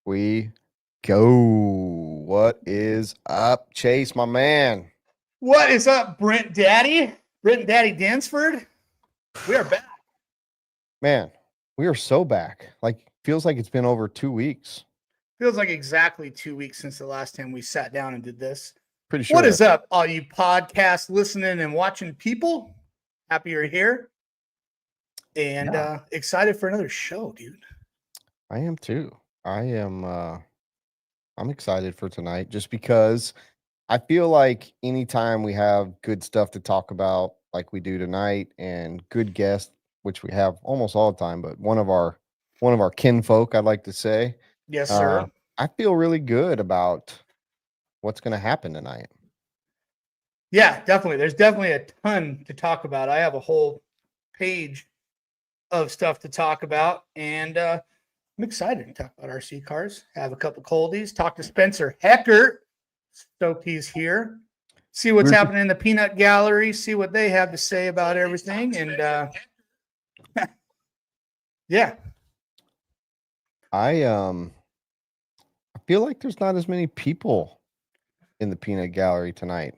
we go. What is up, Chase, my man? What is up, Brent Daddy? Brent Daddy Densford? We are back. Man, we are so back. Feels like it's been over 2 weeks. Feels like exactly 2 weeks since the last time we sat down and did this. Pretty sure. What is up, all you podcast listening and watching people? Happy you're here. And excited for another show, dude. I am too. I'm excited for tonight just because I feel like anytime we have good stuff to talk about, like we do tonight, and good guests, which we have almost all the time, but one of our kinfolk, I'd like to say. Yes, sir. I feel really good about what's going to happen tonight. Yeah, definitely. There's definitely a ton to talk about. I have a whole page of stuff to talk about, and I'm excited to talk about RC cars. Have a couple coldies. Talk to Spencer Heckert. Stoked he's here. See what's happening in the peanut gallery. See what they have to say about everything. And yeah. I feel like there's not as many people in the peanut gallery tonight.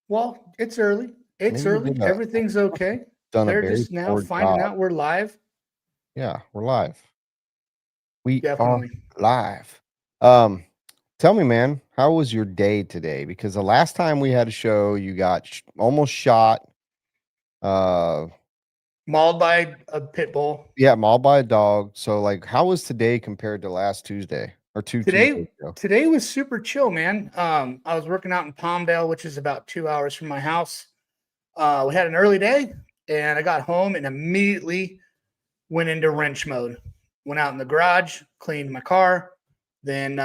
Well, it's early. It's early. Everything's okay. They're just now finding out we're live. Yeah, we're live. We Definitely are live. Tell me, man, how was your day today? Because the last time we had a show, you got almost shot. Mauled by a pit bull. Yeah, mauled by a dog. So, how was today compared to last Tuesday or Tuesdays ago? Today was super chill, man. I was working out in Palmdale, which is about 2 hours from my house. We had an early day, and I got home and immediately went into wrench mode. Went out in the garage, cleaned my car, then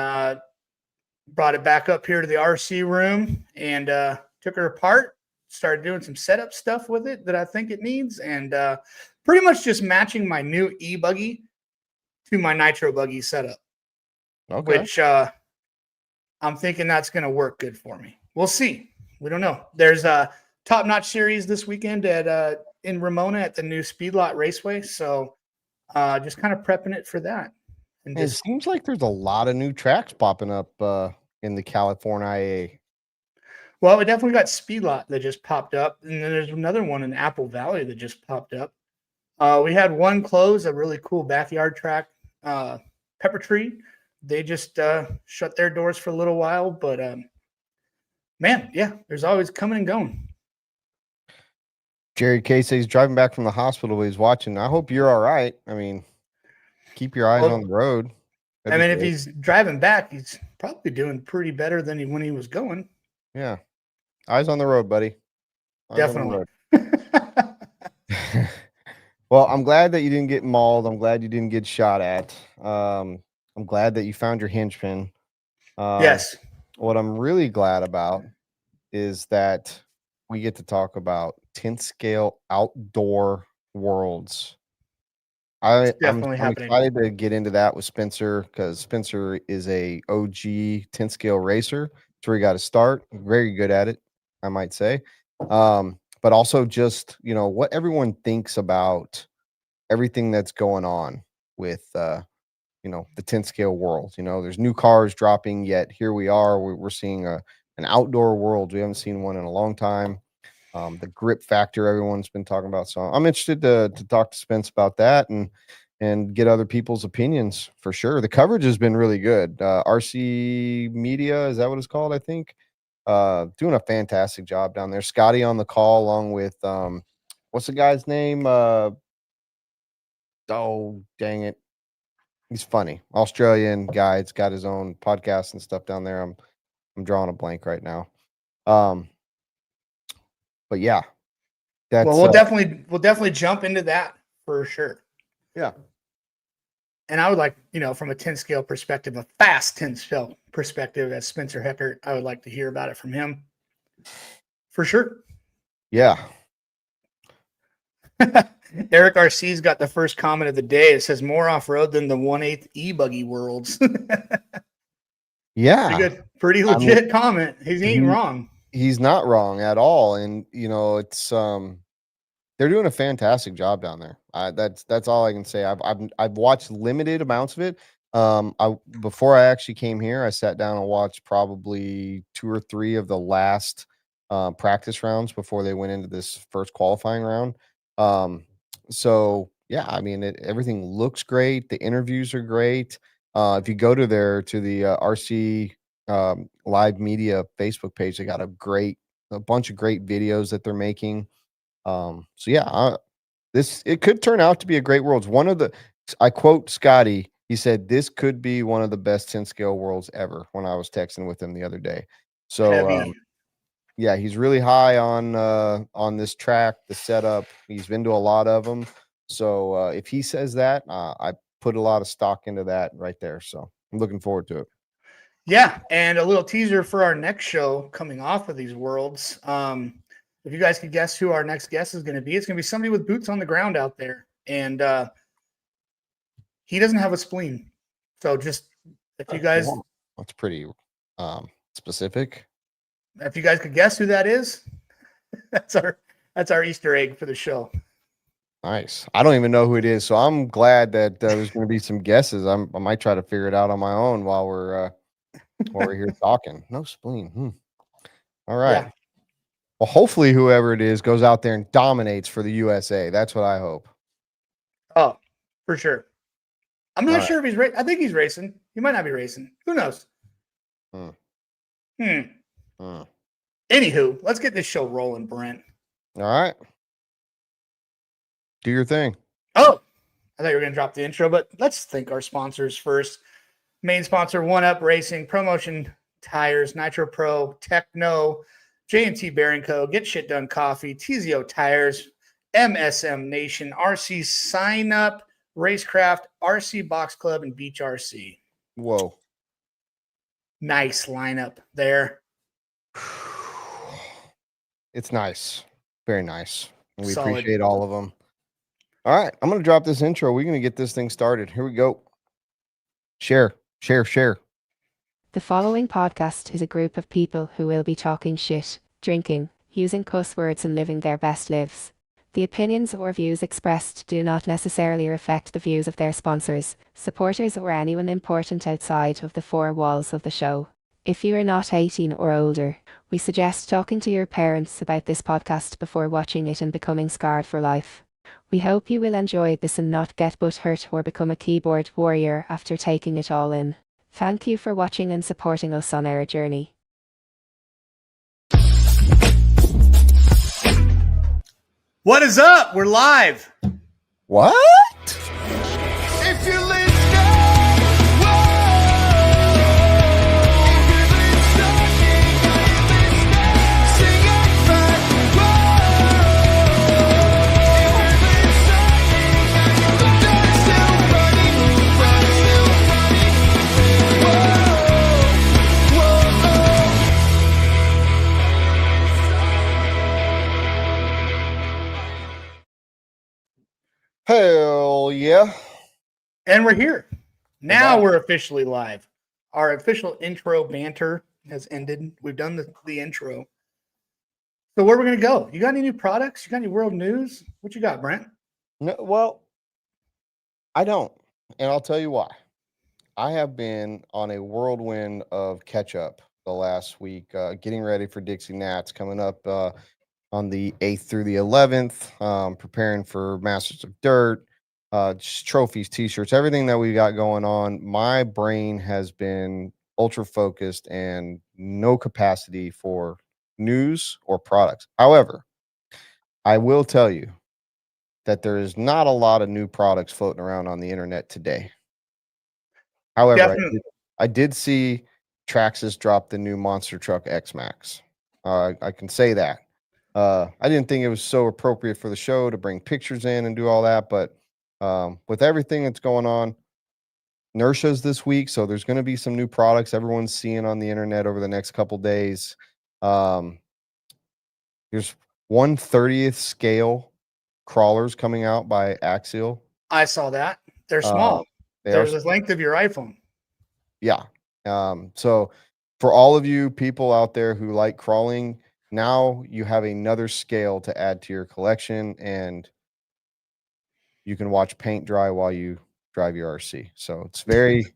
brought it back up here to the RC room and took her apart. Started doing some setup stuff with it that I think it needs, and pretty much just matching my new e-buggy to my nitro buggy setup. Okay. Which I'm thinking that's going to work good for me. We'll see. We don't know. There's a top-notch series this weekend at in Ramona at the new Speedlot Raceway, so just kind of prepping it for that. And it seems like there's a lot of new tracks popping up in the California IA. Well, we definitely got Speedlot that just popped up, and then there's another one in Apple Valley that just popped up. We had one close, a really cool backyard track, Pepper Tree. They just shut their doors for a little while, but man, yeah, there's always coming and going. Jerry Casey's driving back from the hospital. He's watching. I hope you're all right. I mean, keep your eyes on the road. If he's driving back, he's probably doing pretty better than when he was going. Yeah. Eyes on the road, buddy. Definitely. Well, I'm glad that you didn't get mauled. I'm glad you didn't get shot at. I'm glad that you found your hinge pin. Yes. What I'm really glad about is that we get to talk about 10th scale outdoor worlds. I'm excited to get into that with Spencer because Spencer is a OG 10th scale racer. That's where he got to start. Very good at it, I might say. But also just, what everyone thinks about everything that's going on with, the 10th scale world. There's new cars dropping, yet here we are. We're seeing an outdoor world. We haven't seen one in a long time. The grip factor everyone's been talking about. So I'm interested to talk to Spence about that and get other people's opinions for sure. The coverage has been really good. RC Media, is that what it's called? I think. Doing a fantastic job down there. Scotty on the call along with what's the guy's name? Oh, dang it. He's funny. Australian guy. It's got his own podcast and stuff down there. I'm drawing a blank right now. But yeah. We'll definitely jump into that for sure. Yeah. And I would like, from a 10 scale perspective, a fast 10 scale perspective as Spencer Heckert, I would like to hear about it from him. For sure. Yeah. Eric RC's got the first comment of the day. It says more off-road than the 1/8 e-buggy worlds. Yeah. Pretty legit comment. He ain't wrong. He's not wrong at all. And, it's they're doing a fantastic job down there. That's all I can say. I've watched limited amounts of it. Before I actually came here, I sat down and watched probably 2 or 3 of the last practice rounds before they went into this first qualifying round. So yeah, I mean, everything looks great. The interviews are great. If you go to the RC live media Facebook page, they got a bunch of great videos that they're making. So yeah, it could turn out to be a great worlds. I quote Scotty. He said this could be one of the best 10 scale worlds ever. When I was texting with him the other day, so yeah, he's really high on this track, the setup. He's been to a lot of them. So if he says that, I put a lot of stock into that right there. So I'm looking forward to it. Yeah, and a little teaser for our next show coming off of these worlds. If you guys could guess who our next guest is going to be, it's going to be somebody with boots on the ground out there. And he doesn't have a spleen. So just if you guys... That's pretty specific. If you guys could guess who that is, that's our Easter egg for the show. Nice. I don't even know who it is, so I'm glad that there's going to be some guesses. I might try to figure it out on my own while we're here talking. No spleen. All right. Yeah. Well, hopefully whoever it is goes out there and dominates for the USA. That's what I hope. Oh, for sure. I'm not sure if he's racing. I think he's racing. He might not be racing. Who knows? Anywho, let's get this show rolling, Brent. All right. Do your thing. Oh, I thought you were going to drop the intro, but let's thank our sponsors first. Main sponsor, 1UP Racing, ProMotion Tires, Nitro Pro, Tekno, J&T Bearing Co., Get Shit Done Coffee, TZO Tires, MSM Nation, RC Sign Up, Racecraft, RC Box Club, and Beach RC. Whoa. Nice lineup there. It's nice. Very nice. We appreciate all of them. All right. I'm going to drop this intro. We're going to get this thing started. Here we go. Share. The following podcast is a group of people who will be talking shit, drinking, using cuss words, and living their best lives. The opinions or views expressed do not necessarily reflect the views of their sponsors, supporters, or anyone important outside of the four walls of the show. If you are not 18 or older, we suggest talking to your parents about this podcast before watching it and becoming scarred for life. We hope you will enjoy this and not get butthurt or become a keyboard warrior after taking it all in. Thank you for watching and supporting us on our journey. What is up? We're live. What? If you Hell yeah. And we're here. Now we're officially live. Our official intro banter has ended. We've done the intro. So where we're going to go? You got any new products? You got any world news? What you got, Brent? No, well, I don't. And I'll tell you why. I have been on a whirlwind of catch up the last week, getting ready for Dixie Nats coming up on the 8th through the 11th, preparing for Masters of Dirt, just trophies, t-shirts, everything that we got going on. My brain has been ultra focused and no capacity for news or products. However, I will tell you that there is not a lot of new products floating around on the internet today. However, I did see Traxxas drop the new monster truck X-Max. I can say that. I didn't think it was so appropriate for the show to bring pictures in and do all that, but with everything that's going on, NERSHA's this week, so there's going to be some new products everyone's seeing on the internet over the next couple days. There's 1/30th scale crawlers coming out by Axial. I saw that. They're small. They're the length of your iPhone. Yeah. So for all of you people out there who like crawling, now you have another scale to add to your collection, and you can watch paint dry while you drive your RC. So it's very,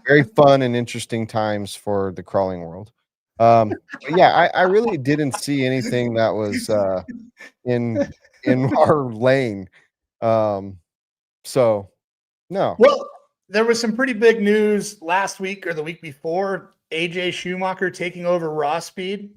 very fun and interesting times for the crawling world. But yeah, I really didn't see anything that was in our lane. So no. Well, there was some pretty big news last week or the week before. AJ Schumacher taking over Raw Speed.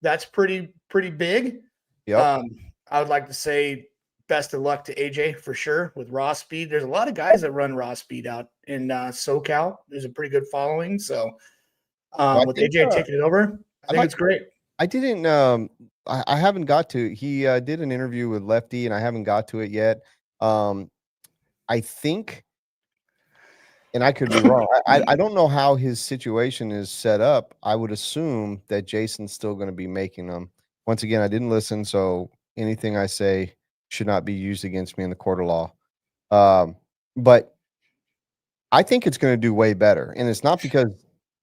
That's pretty big. Yep. I would like to say best of luck to AJ for sure with Raw Speed. There's a lot of guys that run Raw Speed out in SoCal. There's a pretty good following. So with AJ taking it over, I think it's great. I didn't I haven't got to. He did an interview with Lefty, and I haven't got to it yet. I think, and I could be wrong. I don't know how his situation is set up. I would assume that Jason's still going to be making them. Once again, I didn't listen, so anything I say should not be used against me in the court of law. But I think it's going to do way better, and it's not because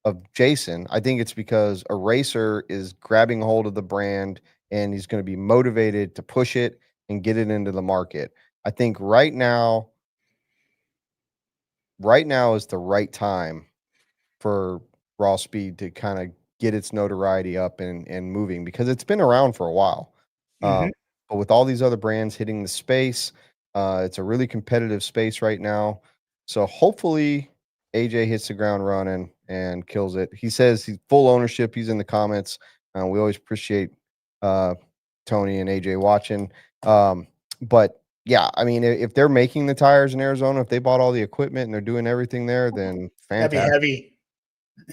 of Jason. I think it's because a racer is grabbing hold of the brand, and he's going to be motivated to push it and get it into the market. I think right now is the right time for Raw Speed to kind of get its notoriety up and moving, because it's been around for a while. But with all these other brands hitting the space, it's a really competitive space right now. So hopefully AJ hits the ground running and kills it. He says he's full ownership. He's in the comments. We always appreciate Tony and AJ watching. But yeah, I mean, if they're making the tires in Arizona, if they bought all the equipment and they're doing everything there, then fantastic. That'd be heavy.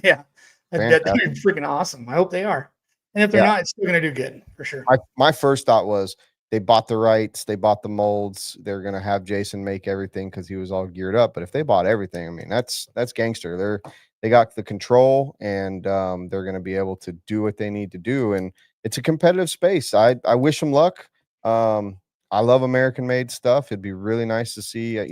Yeah, that'd be freaking awesome. I hope they are. And if they're not, it's still going to do good for sure. My first thought was they bought the rights, they bought the molds. They're going to have Jason make everything because he was all geared up. But if they bought everything, I mean, that's gangster. They got the control, and they're going to be able to do what they need to do. And it's a competitive space. I wish them luck. I love American-made stuff. It'd be really nice to see. I'm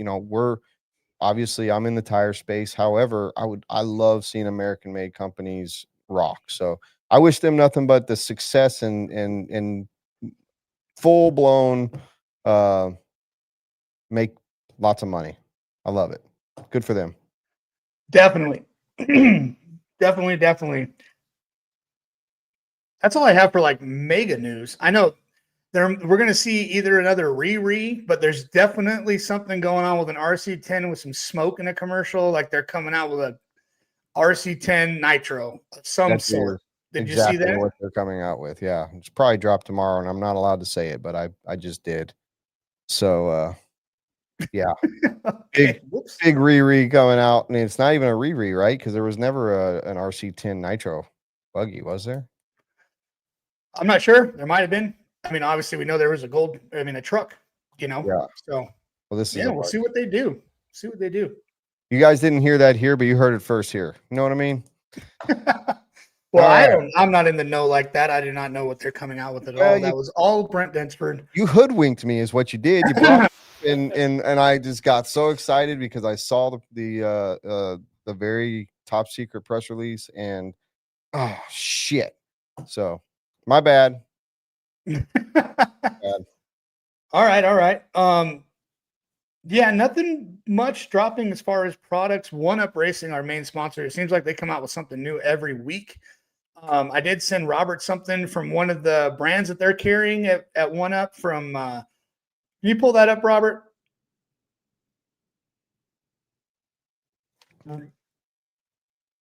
in the tire space. However, I love seeing American-made companies rock. So I wish them nothing but the success and full-blown make lots of money. I love it. Good for them. Definitely. Definitely. That's all I have for like mega news. I know we're going to see either another but there's definitely something going on with an RC10 with some smoke in a commercial. Like they're coming out with a RC10 Nitro of some sort. Did you see that? What they're coming out with? Yeah, it's probably dropped tomorrow, and I'm not allowed to say it, but I just did. So yeah, okay. big coming out, and it's not even a right? Because there was never an RC10 Nitro buggy, was there? I'm not sure. There might have been. I mean, obviously, we know there was a truck, Yeah. So, well, we'll see what they do. You guys didn't hear that here, but you heard it first here. You know what I mean? Well, I'm not in the know like that. I do not know what they're coming out with at all. That was all Brent Densford. You hoodwinked me, is what you did. You brought and I just got so excited because I saw the very top secret press release, and oh shit. So my bad. All right. Yeah, nothing much dropping as far as products. One Up Racing, our main sponsor, it seems like they come out with something new every week. I did send Robert something from one of the brands that they're carrying at One Up from can you pull that up, Robert?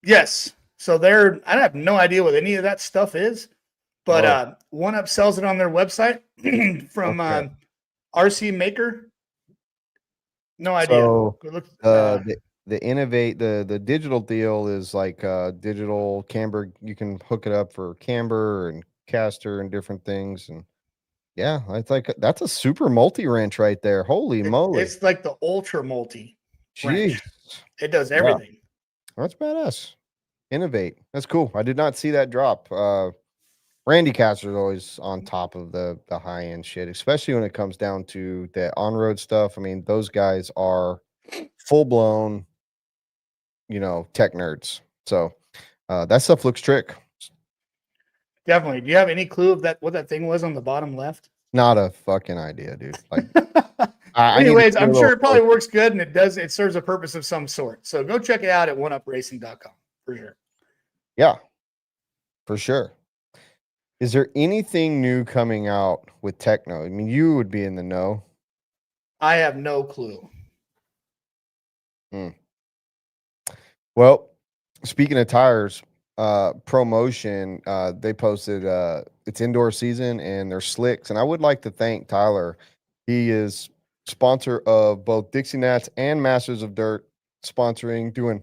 Yes. So I have no idea what any of that stuff is. But One Up sells it on their website from RC Maker. No idea. So the Innovate, the digital deal is like digital camber. You can hook it up for camber and caster and different things. And yeah, that's a super multi wrench right there. Holy moly! It's like the ultra multi. Jeez, it does everything. Yeah. That's badass. Innovate. That's cool. I did not see that drop. Randy Caster is always on top of the high end shit, especially when it comes down to the on road stuff. I mean, those guys are full blown, tech nerds. So that stuff looks trick. Definitely. Do you have any clue of what that thing was on the bottom left? Not a fucking idea, dude. Like Anyways, I'm sure it probably works good, and it serves a purpose of some sort. So go check it out at oneupracing.com for sure. Yeah, for sure. Is there anything new coming out with Tekno? I mean, you would be in the know. I have no clue. Well, speaking of tires, ProMotion, they posted it's indoor season and their slicks. And I would like to thank Tyler. He is sponsor of both Dixie Nats and Masters of Dirt, doing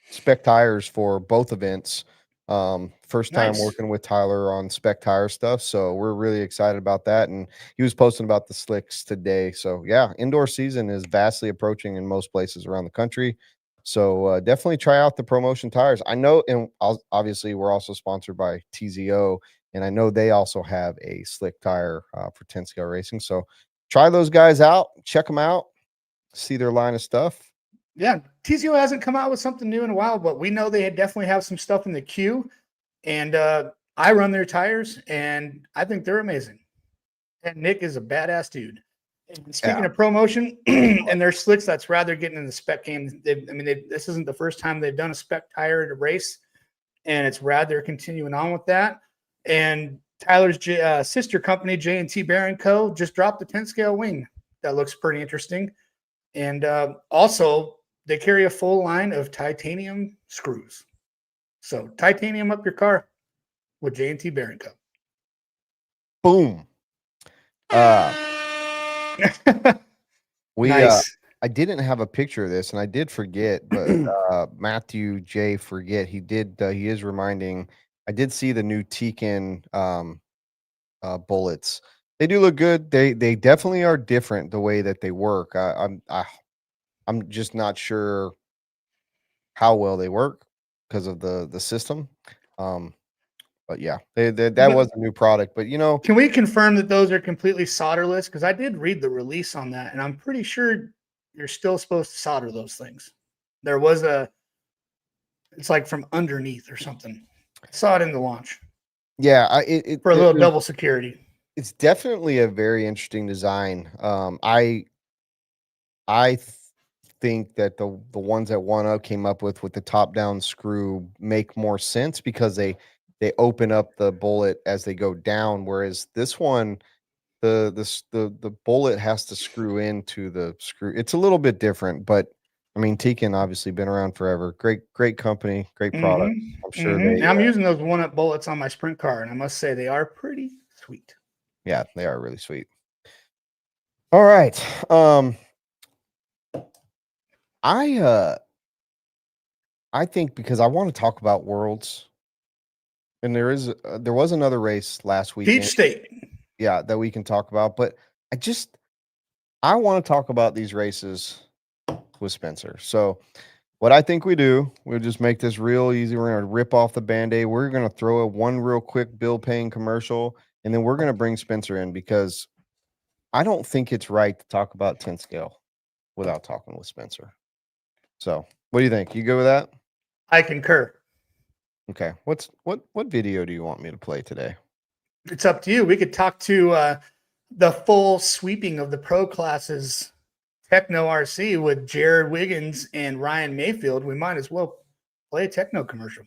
spec tires for both events. First time working with Tyler on spec tire stuff, so we're really excited about that. And he was posting about the slicks today. So yeah, indoor season is vastly approaching in most places around the country. So definitely try out the ProMotion tires. I know, and obviously we're also sponsored by TZO, and I know they also have a slick tire for 10 scale racing. So try those guys out, check them out, see their line of stuff. Yeah, TZO hasn't come out with something new in a while, but we know they definitely have some stuff in the queue. And I run their tires, and I think they're amazing. And Nick is a badass dude. And speaking of ProMotion and their slicks, that's rather getting in the spec game. This isn't the first time they've done a spec tire at a race, and it's rad they're continuing on with that. And Tyler's sister company, J&T Bear & Co., just dropped the 10 scale wing. That looks pretty interesting. And also, they carry a full line of titanium screws. So titanium up your car with J&T Bear & Co. Boom. Nice. I didn't have a picture of this, and I did forget, but Matthew J. Forget, he is reminding. I did see the new Tekin bullets. They do look good. They definitely are different the way that they work. I'm just not sure how well they work because of the system. But yeah, that was a new product. But can we confirm that those are completely solderless? Because I did read the release on that, and I'm pretty sure you're still supposed to solder those things. There was it's like from underneath or something. I saw it in the launch. Yeah, for a little double security. It's definitely a very interesting design. I think that the ones that OneUp came up with the top down screw make more sense because they open up the bullet as they go down, whereas this one, the bullet has to screw into the screw. It's a little bit different, but I mean, Tekin obviously been around forever. Great company, great product. I'm sure I'm using those OneUp bullets on my sprint car, and I must say they are pretty sweet. Yeah, they are really sweet. All right. I think because I want to talk about Worlds, and there was another race last week, Peach State. Yeah, that we can talk about, but I want to talk about these races with Spencer. So what I think we'll just make this real easy. We're going to rip off the Band-Aid. We're going to throw one real quick bill paying commercial, and then we're going to bring Spencer in because I don't think it's right to talk about 10 scale without talking with Spencer. So what do you think? You go with that? I concur. Okay. What video do you want me to play today? It's up to you. We could talk to the full sweeping of the pro classes Tekno RC with Jared Wiggins and Ryan Mayfield. We might as well play a Tekno commercial.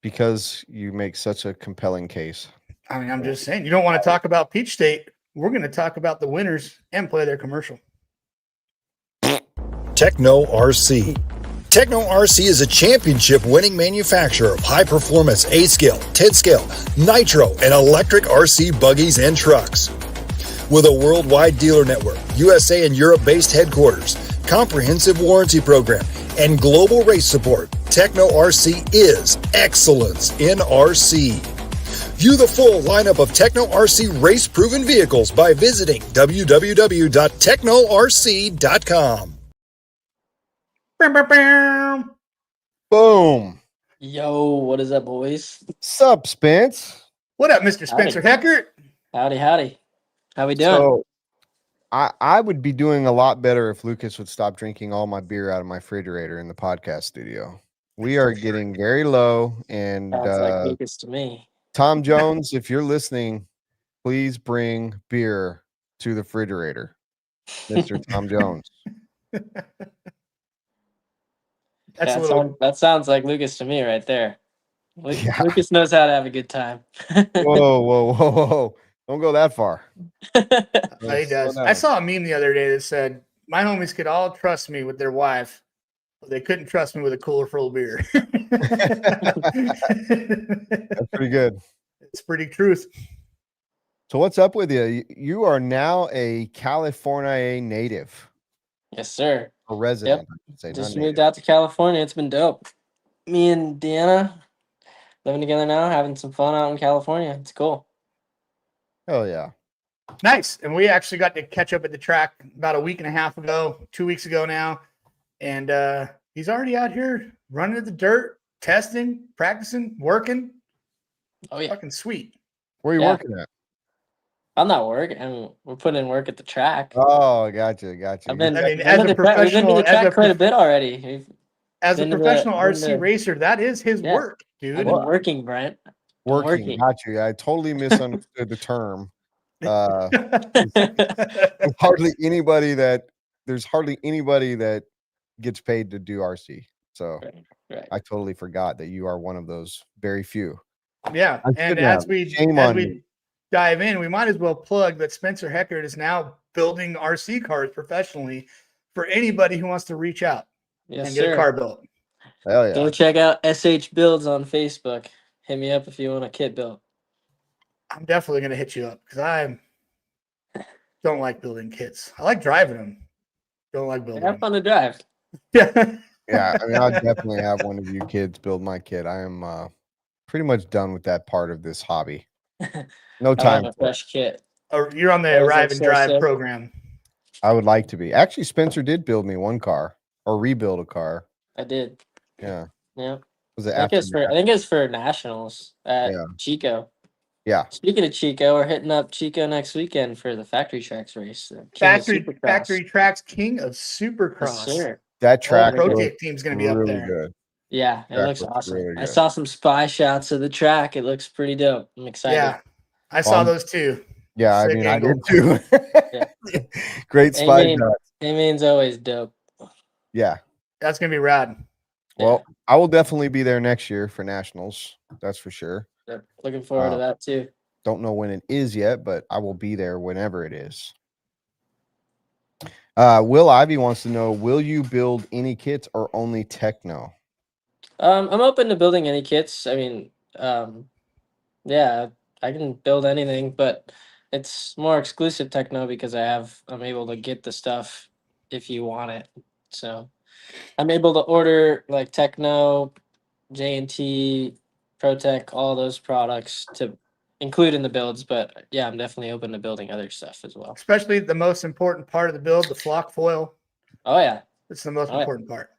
Because you make such a compelling case. I mean, I'm just saying, you don't want to talk about Peach State. We're going to talk about the winners and play their commercial. Tekno RC. Tekno RC is a championship-winning manufacturer of high-performance 8-scale, 10-scale, nitro, and electric RC buggies and trucks. With a worldwide dealer network, USA and Europe-based headquarters, comprehensive warranty program, and global race support, Tekno RC is excellence in RC. View the full lineup of Tekno RC race-proven vehicles by visiting www.teknorc.com. Boom. Yo, what is up, boys? Sup, Spence? What up, Mr. Spencer Heckert? Howdy. How we doing? So, I would be doing a lot better if Lucas would stop drinking all my beer out of my refrigerator in the podcast studio. We are getting very low, and sounds like Lucas to me. Tom Jones, if you're listening, please bring beer to the refrigerator, Mr. Tom Jones. That sounds like Lucas to me right there. Yeah. Lucas knows how to have a good time. Whoa. Don't go that far. He does. I saw a meme the other day that said, my homies could all trust me with their wife, but they couldn't trust me with a cooler full of beer. That's pretty good. It's pretty truth. So what's up with you? You are now a California native. Yes, sir. A resident. Yep. I should say, Just not moved native. out to California. It's been dope. Me and Deanna living together now, having some fun out in California. It's cool. Hell yeah. Nice. And we actually got to catch up at the track about a week and a half ago, 2 weeks ago now. And he's already out here running at the dirt, testing, practicing, working. Oh, yeah. Fucking sweet. Where are you working at? I'm not working. We're putting in work at the track. Oh, gotcha. I've been, as a professional, we've been to the track quite a bit already. As a professional RC racer, that is his work, dude. I've been working, Brent. Working. Got you. I totally misunderstood the term. There's hardly anybody that gets paid to do RC. So right. I totally forgot that you are one of those very few. Yeah. And as we dive in, we might as well plug that Spencer Heckert is now building RC cars professionally for anybody who wants to reach out and get a car built. Hell yeah. Go check out SH Builds on Facebook. Hit me up if you want a kit built. I'm definitely going to hit you up because I don't like building kits. I like driving them. Don't like building them. Have fun to drive. Yeah. Yeah. I mean, I'll definitely have one of you kids build my kit. I am pretty much done with that part of this hobby. No time for a fresh kit. Or you're on the Arrive and Drive program. I would like to be. Actually, Spencer did build me one car or rebuild a car. I did. Yeah. Yeah. Was it I think it's for nationals at Chico. Yeah. Speaking of Chico, we're hitting up Chico next weekend for the Factory Tracks race. Factory Tracks King of Supercross. Yes, sir. That track Pro team's going to be really up there. Good. Yeah, it looks awesome. Really I saw some spy shots of the track. It looks pretty dope. I'm excited. Yeah, I saw those too. Yeah, Sick angle. I did too. Yeah. Great spy shots. Amin's always dope. Yeah. That's going to be rad. Well, I will definitely be there next year for nationals. That's for sure. Yep. Looking forward to that too. Don't know when it is yet, but I will be there whenever it is. Will Ivy wants to know, will you build any kits or only Tekno? I'm open to building any kits. I mean, yeah, I can build anything, but it's more exclusive Tekno because I'm able to get the stuff if you want it. So I'm able to order like Tekno, J&T, ProTech, all those products to include in the builds. But yeah, I'm definitely open to building other stuff as well. Especially the most important part of the build, the flock foil. Oh yeah, it's the most important part.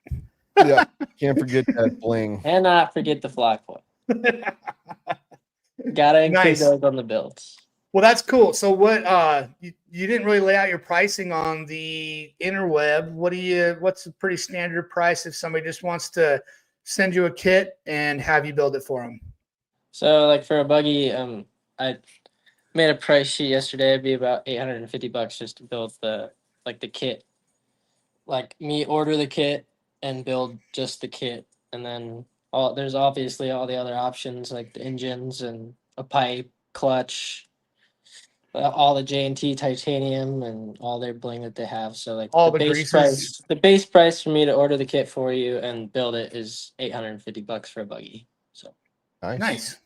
Yeah, can't forget that bling. And not forget the flock foil. Gotta include those on the builds. Well, that's cool. So what you didn't really lay out your pricing on the interweb. What's a pretty standard price if somebody just wants to send you a kit and have you build it for them? So like for a buggy, I made a price sheet yesterday. It'd be about $850 just to build the kit. Like me order the kit and build just the kit, and then there's obviously all the other options like the engines and a pipe, clutch, all the J&T titanium and all their bling that they have. So like all the base price for me to order the kit for you and build it is $850 for a buggy. So nice.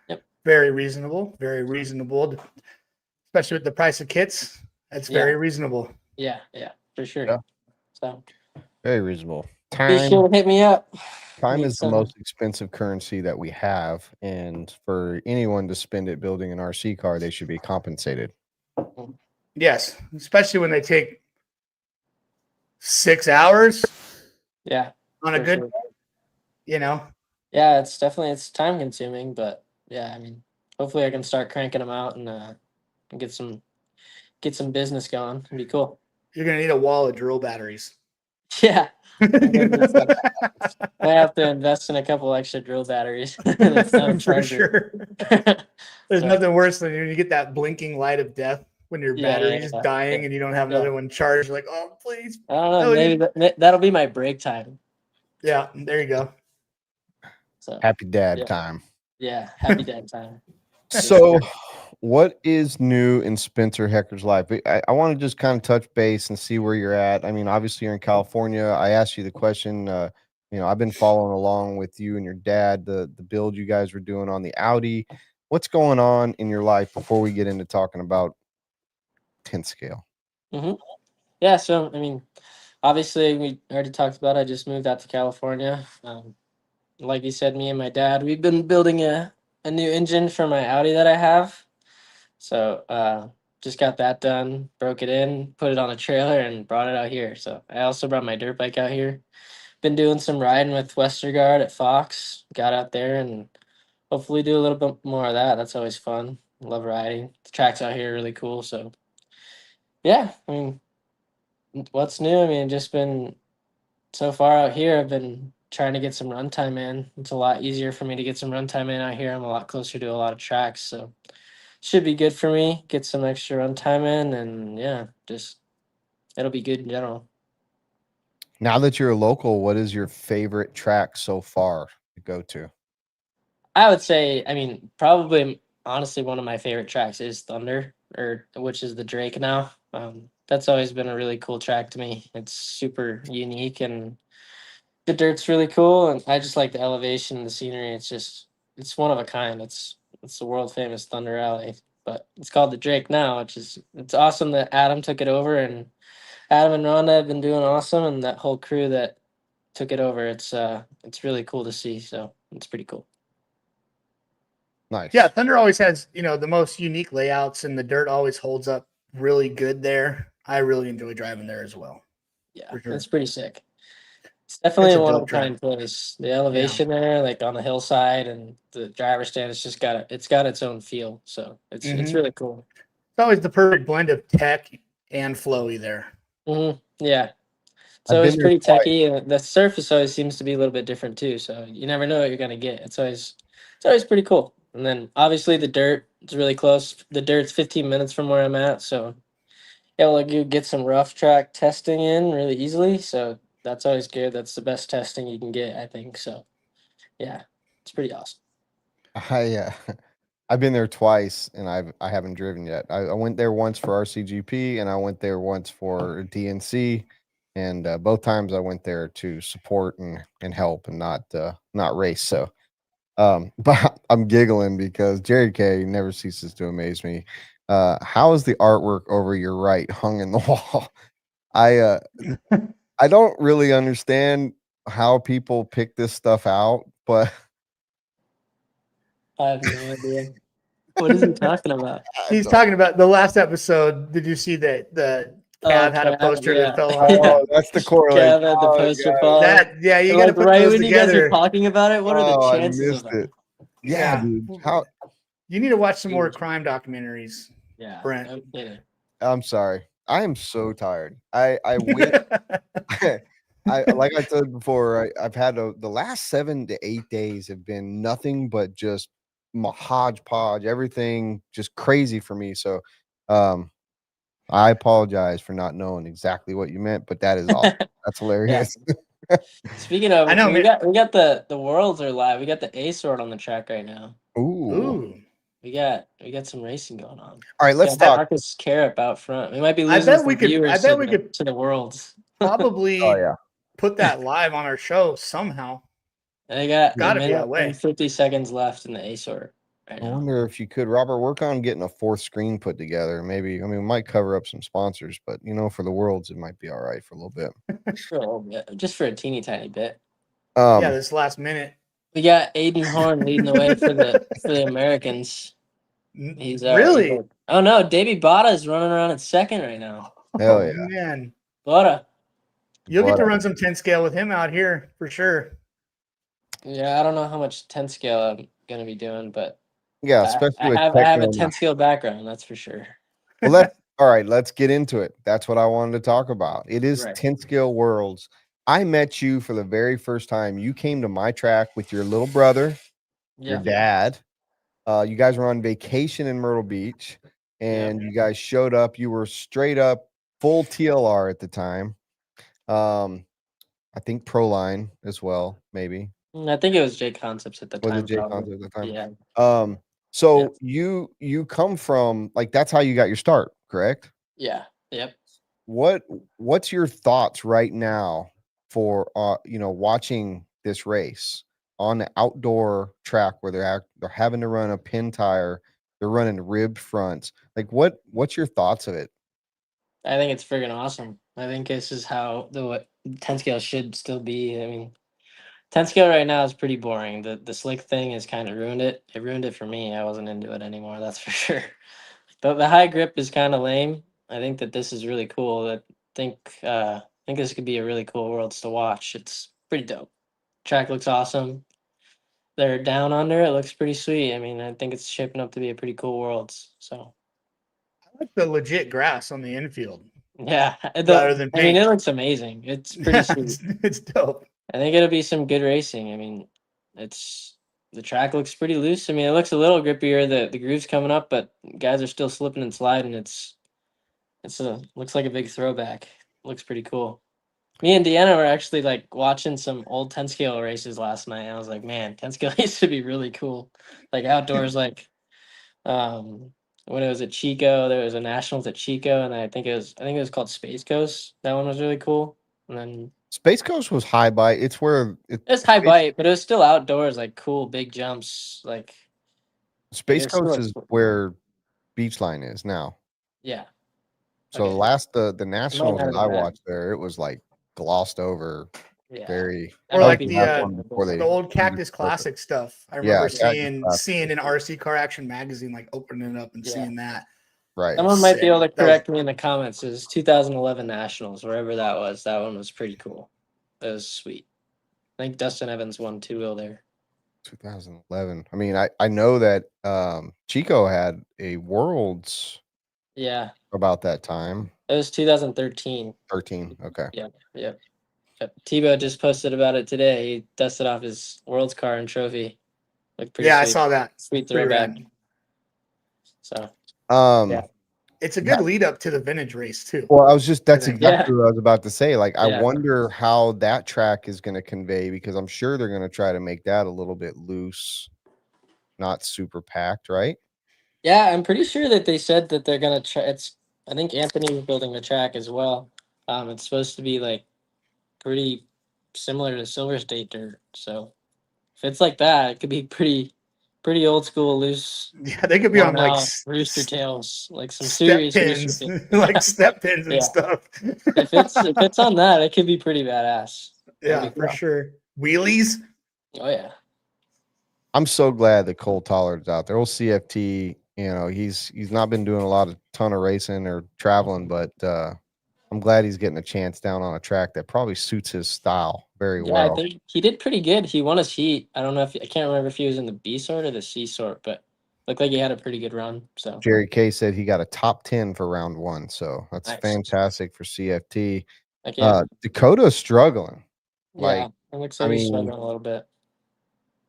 Yep. Very reasonable. Very reasonable, especially with the price of kits. That's very reasonable. Yeah, for sure. Yeah. So very reasonable. Be sure to hit me up. Time is the most expensive currency that we have, and for anyone to spend it building an RC car, they should be compensated. Yes, especially when they take 6 hours. Yeah, on a good, Yeah, it's time consuming, but yeah, I mean, hopefully I can start cranking them out and get some business going. It'd be cool. You're gonna need a wall of drill batteries. Yeah. I have to invest in a couple extra drill batteries. For sure. There's nothing worse than when you get that blinking light of death. when your battery's dying and you don't have another one charged. Like, oh, please. I don't know. Maybe that'll be my break time. Yeah, there you go. So happy dad time. Yeah, happy dad time. So, what is new in Spencer Heckert's life? I want to just kind of touch base and see where you're at. I mean, obviously you're in California. I asked you the question. I've been following along with you and your dad, the build you guys were doing on the Audi. What's going on in your life before we get into talking about 10 scale? Mm-hmm. Yeah, so I mean, obviously we already talked about it. I just moved out to California. Like you said, me and my dad, we've been building a new engine for my Audi that I have. So just got that done, broke it in, put it on a trailer, and brought it out here. So I also brought my dirt bike out here. Been doing some riding with Westergaard at Fox. Got out there and hopefully do a little bit more of that. That's always fun. Love riding. The tracks out here are really cool. So yeah, I mean, what's new? I mean, just been so far out here. I've been trying to get some runtime in. It's a lot easier for me to get some runtime in out here. I'm a lot closer to a lot of tracks, so should be good for me. Get some extra runtime in, and yeah, just it'll be good in general. Now that you're a local, what is your favorite track so far to go to? I would say, I mean, probably honestly one of my favorite tracks is Thunder, which is the Drake now. That's always been a really cool track to me. It's super unique and the dirt's really cool, and I just like the elevation and the scenery. It's one of a kind. It's the world famous Thunder Alley, but it's called the Drake now, it's awesome that Adam took it over, and Adam and Rhonda have been doing awesome, and that whole crew that took it over. It's really cool to see. So it's pretty cool. Nice. Yeah, Thunder always has, the most unique layouts, and the dirt always holds up really good there. I really enjoy driving there as well. Yeah, for sure. It's pretty sick. It's definitely a one-of-a-kind place. The elevation there, like on the hillside, and the driver's stand, it's got its own feel. So it's really cool. It's always the perfect blend of tech and flowy there. Yeah. It's always pretty techy, and the surface always seems to be a little bit different too. So you never know what you're gonna get. It's always pretty cool. And then obviously the dirt is really close. The dirt's 15 minutes from where I'm at, so you get some rough track testing in really easily. So that's always good. That's the best testing you can get, I think. So yeah, it's pretty awesome. I've been there twice, and I haven't driven yet. I went there once for RCGP, and I went there once for DNC, and both times I went there to support and help, and not race. So, but I'm giggling because Jerry K never ceases to amaze me. How is the artwork over your right hung in the wall? I don't really understand how people pick this stuff out, but I have no idea. What is he talking about? He's talking about the last episode. Did you see that the Cav had a poster that fell off? Oh, that's the correlation. Cav had the poster fall. You got to put right those when together. You guys are talking about it. What are the chances of it? Yeah, dude. How you need to watch some more crime documentaries. Yeah, Brent. I'm sorry. I am so tired. I wish like I said before, I've had the last 7 to 8 days have been nothing but just hodgepodge, everything just crazy for me. So I apologize for not knowing exactly what you meant, but that is awesome. That's hilarious. Speaking of, I know we got the worlds are live. We got the A sword on the track right now. Ooh. We got some racing going on. All right, let's talk. Marcus Carrop out front. We might be losing some viewers to the worlds. Probably put that live on our show somehow. They got gotta be that way. 50 seconds left in the A sword. Right now. I wonder if you could, Robert, work on getting a fourth screen put together. Maybe, we might cover up some sponsors, but for the worlds, it might be all right for a little bit. For a little bit, just for a teeny tiny bit. This last minute. We got Aiden Horn leading the way for the Americans. He's really. Oh no, Davey Botta is running around in second right now. Hell yeah, man. Botta. You'll get to run some 10 scale with him out here for sure. Yeah, I don't know how much 10 scale I'm gonna be doing, but yeah, especially I have a 10 scale background, that's for sure. Well, all right, let's get into it. That's what I wanted to talk about. It is 10 scale worlds. I met you for the very first time. You came to my track with your little brother, your dad. You guys were on vacation in Myrtle Beach. and you guys showed up. You were straight up full TLR at the time. I think Proline as well, maybe. I think it was J Concepts at the time. Was it J probably. Concepts at the time? Yeah. So you come from, like, that's how you got your start, correct? Yeah. Yep. What's your thoughts right now for watching this race on the outdoor track where they're having to run a pin tire, they're running ribbed fronts. Like, what's your thoughts of it? I think it's friggin' awesome. I think this is how the 10 scale should still be. I mean, 10 scale right now is pretty boring. The slick thing has kind of ruined it. It ruined it for me. I wasn't into it anymore, that's for sure. The high grip is kind of lame. I think that this is really cool. I think this could be a really cool Worlds to watch. It's pretty dope. Track looks awesome. They're down under. It looks pretty sweet. I mean, I think it's shaping up to be a pretty cool Worlds. So I like the legit grass on the infield. yeah, rather than paint. I mean, it looks amazing. It's pretty sweet. It's dope. I think it'll be some good racing. I mean, the track looks pretty loose. I mean, it looks a little grippier. The groove's coming up, but guys are still slipping and sliding. Looks like a big throwback. Looks pretty cool. Me and Deanna were actually like watching some old 10 scale races last night. And I was like, man, 10 scale used to be really cool. Like outdoors, like when it was at Chico, there was a nationals at Chico, and I think it was called Space Coast. That one was really cool. And then Space Coast was high bite. It's where it's high bite, but it was still outdoors, like cool big jumps. Like Space Coast is where Beachline is now. Yeah. So the nationals that I watched there, it was like glossed over. Yeah. Very. Or like the old Cactus Classic stuff. I remember seeing in RC Car Action magazine, like opening it up and seeing that. Right. Someone might be able to correct me in the comments. It was 2011 Nationals, wherever that was. That one was pretty cool. That was sweet. I think Dustin Evans won 2-wheel there. 2011. I mean, I know that Chico had a Worlds. Yeah. About that time. It was 2013. 13. Okay. Yeah. Tebow just posted about it today. He dusted off his Worlds car and trophy. Looked pretty sweet. I saw that. Sweet throwback. So it's a good lead up to the vintage race too. Well, that's exactly what I was about to say. Like, I wonder how that track is going to convey, because I'm sure they're going to try to make that a little bit loose, not super packed, right? Yeah, I'm pretty sure that they said that they're gonna try. I think Anthony was building the track as well. It's supposed to be like pretty similar to Silver State dirt. So if it's like that, it could be pretty old school, loose. Yeah, they could be on like rooster tails, like some serious pins, like step pins and stuff. if it's on that, it could be pretty badass. Yeah, for sure. Wheelies. Oh yeah. I'm so glad that Cole Tollard's out there. Old CFT. He's not been doing a ton of racing or traveling, but I'm glad he's getting a chance down on a track that probably suits his style very well. I think he did pretty good. He won his heat. I don't know I can't remember if he was in the B sort or the C sort, but looked like he had a pretty good run. So Jerry K said he got a top 10 for round 1, so that's fantastic for CFT. Dakota's struggling. It looks like he's struggling a little bit.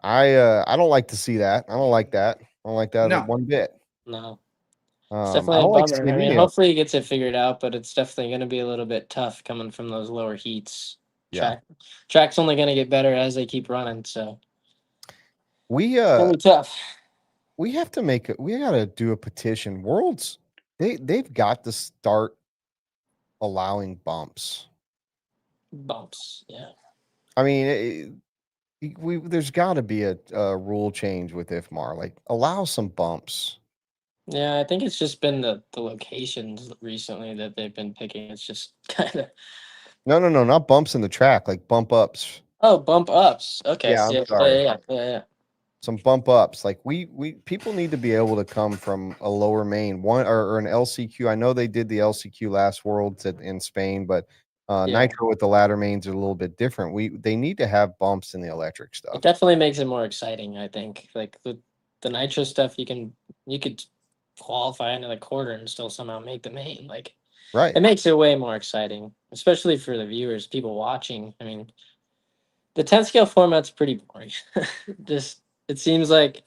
I don't like to see that. I don't like that. I don't like that one bit. No. It's definitely a bummer. I mean, hopefully he gets it figured out, but it's definitely going to be a little bit tough coming from those lower heats. Track's only going to get better as they keep running, so it's tough. We have to we got to do a petition. Worlds, they've got to start allowing bumps. Yeah. I mean, there's got to be a rule change with IFMAR. Like, allow some bumps. Yeah, I think it's just been the locations recently that they've been picking. It's just kind of no, not bumps in the track, like bump ups. Oh, bump ups. Okay. Yeah, I'm sorry. Yeah. Some bump ups. Like, we people need to be able to come from a lower main one or an LCQ. I know they did the LCQ last Worlds in Spain, but Nitro with the ladder mains are a little bit different. They need to have bumps in the electric stuff. It definitely makes it more exciting, I think. Like the Nitro stuff, you could qualify into the quarter and still somehow make the main. Like, right. It makes it way more exciting, especially for the viewers, people watching. I mean, the 10 scale format's pretty boring. It seems like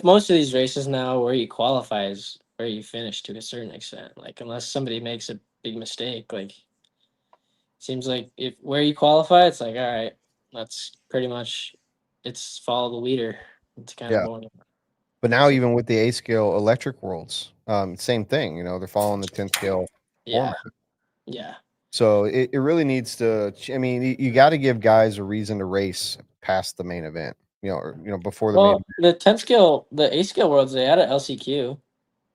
most of these races now where you qualify is where you finish to a certain extent. Like unless somebody makes a big mistake, like seems like if where you qualify, it's like all right, that's pretty much it's follow the leader. It's kind of boring. But now even with the A scale electric worlds, same thing. You know, they're following the 10 scale format. Yeah. So it really needs to. I mean, you got to give guys a reason to race past the main event. Before the main event. The 10 scale, the A scale worlds, they had an LCQ.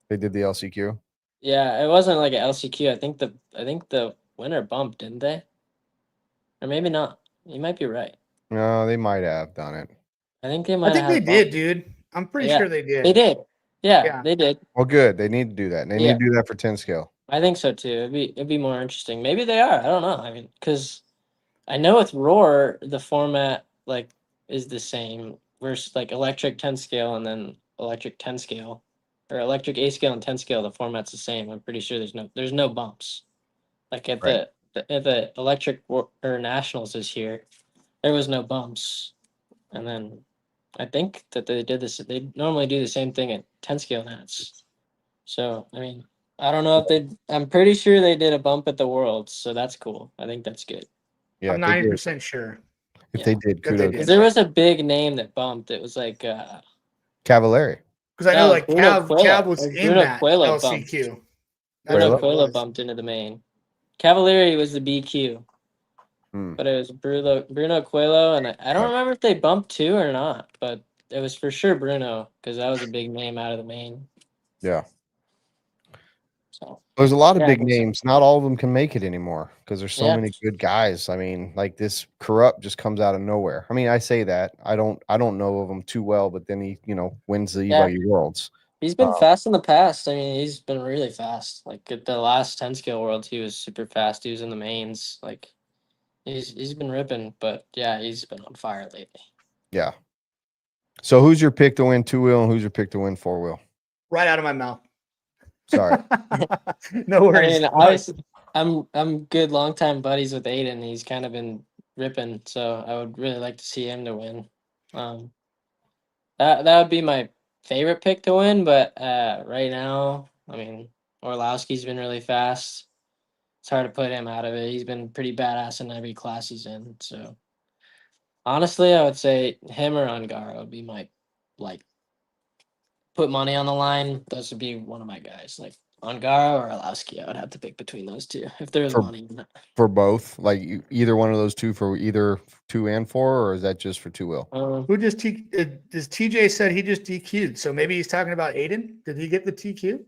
They did the LCQ. Yeah, it wasn't like an LCQ. I think the winner bumped, didn't they? Or maybe not. You might be right. No, they might have done it. I think they might. I think they did, dude. I'm pretty sure they did. They did. Yeah, they did. Well, good. They need to do that. And they need to do that for 10 scale. I think so too. It'd be more interesting. Maybe they are. I don't know. I mean, because I know with Roar the format like is the same versus like electric 10 scale and then electric 10 scale or electric A scale and 10 scale. The format's the same. I'm pretty sure there's no bumps. Like at the electric or nationals this year, there was no bumps, and then I think that they did this. They normally do the same thing at 10 scale nats. So I mean, I don't know if they. I'm pretty sure they did a bump at the Worlds, so that's cool. I think that's good. Yeah, I'm 90% sure. If they did, kudos. There was a big name that bumped. It was like Cavallari. Because I know like Cav was in that LCQ. Bruno Coelho bumped into the main. Cavallari was the BQ. But it was Bruno Coelho, and I don't remember if they bumped too or not, but it was for sure Bruno because that was a big name out of the main. Yeah. So there's a lot of big names. Not all of them can make it anymore because there's so many good guys. I mean, like this Corrupt just comes out of nowhere. I mean, I say that I don't know of him too well, but then he wins the E-Buggy Worlds. He's been fast in the past. I mean, he's been really fast. Like at the last 10 scale Worlds, he was super fast. He was in the mains. Like he's been ripping, but yeah, he's been on fire lately. Yeah. So who's your pick to win 2-wheel and who's your pick to win 4-wheel? Right out of my mouth. Sorry. No worries. I mean, I'm good longtime buddies with Aiden. He's kind of been ripping, so I would really like to see him to win. That would be my favorite pick to win, but right now, I mean, Orlowski's been really fast. It's hard to put him out of it. He's been pretty badass in every class he's in. So honestly, I would say him or Ungaro would be my put money on the line. Those would be one of my guys. Like Ungaro or Orlowski, I would have to pick between those two if there was money. For both, like either one of those two for either 2 and 4, or is that just for 2-wheel? Who just does TJ said he just DQ'd? So maybe he's talking about Aiden. Did he get the TQ?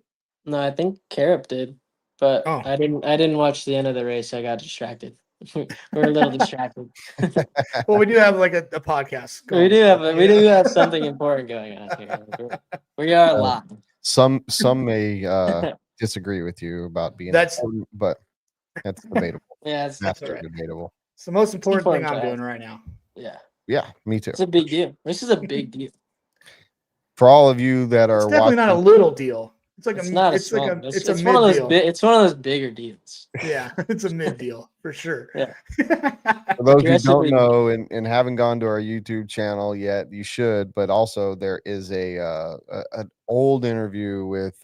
No, I think Carup did, but I didn't watch the end of the race. I got distracted. We're a little distracted. Well, we do have like a podcast. We do have something important going on here. We are live. Some may disagree with you about being but that's debatable. Yeah, that's right. Debatable. It's the most important thing I'm doing right now. Yeah, me too. It's a big deal. This is a big deal. For all of you that are definitely not a little deal. It's like it's one of those it's one of those bigger deals. Yeah, it's a mid deal for sure. Yeah. For those who don't know and haven't gone to our YouTube channel yet, you should. But also there is an old interview with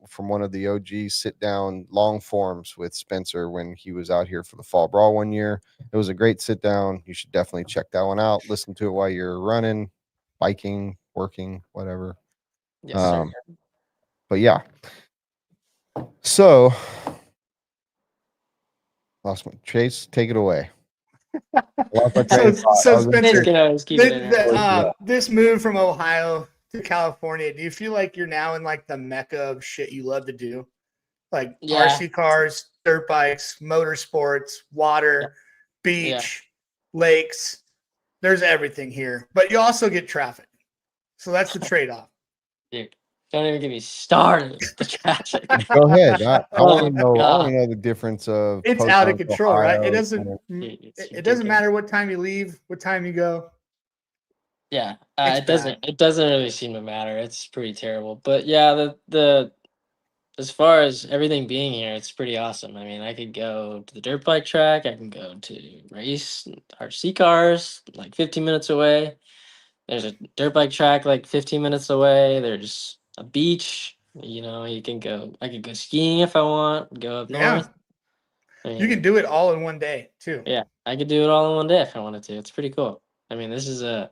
from one of the OG sit down long forms with Spencer when he was out here for the Fall Brawl one year. It was a great sit down. You should definitely check that one out. Listen to it while you're running, biking, working, whatever. Yes, sir. But yeah, so lost my Chase. Take it away. So Spencer, this move from Ohio to California, do you feel like you're now in like the mecca of shit you love to do, like RC cars, dirt bikes, motorsports, water, beach, lakes? There's everything here, but you also get traffic, so that's the trade-off. Dude. Don't even get me started with the traffic. Go ahead. I want to know the difference of. It's out of control, Ohio, right? It doesn't. It doesn't matter what time you leave, what time you go. Yeah, it doesn't. It doesn't really seem to matter. It's pretty terrible. But yeah, the as far as everything being here, it's pretty awesome. I mean, I could go to the dirt bike track. I can go to race RC cars, like 15 minutes away. There's a dirt bike track like 15 minutes away. There's a beach You know, I could go skiing if I want, go up north. I mean, you can do it all in one day too. Yeah, I could do it all in one day if I wanted to. It's pretty cool. I mean, this is the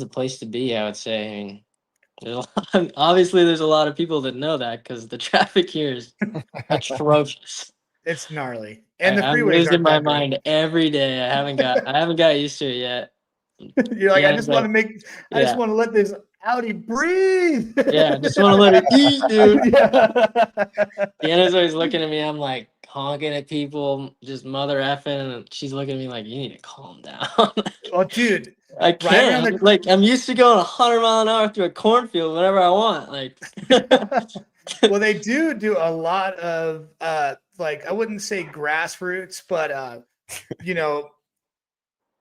place to be, I would say. I mean, obviously there's a lot of people that know that because the traffic here is atrocious. It's gnarly, and the I'm freeways losing my aren't that mind every day. I haven't got used to it yet. You're like, I Deanna's just want to I just want to let this Audi breathe. Yeah, I just want to let it eat, dude. Yeah. Deanna's always looking at me. I'm like honking at people, just mother effing, and she's looking at me like, you need to calm down. Well, dude, I can't. I'm used to going 100 mile an hour through a cornfield whenever I want. Like, well, they do a lot of like, I wouldn't say grassroots, but you know,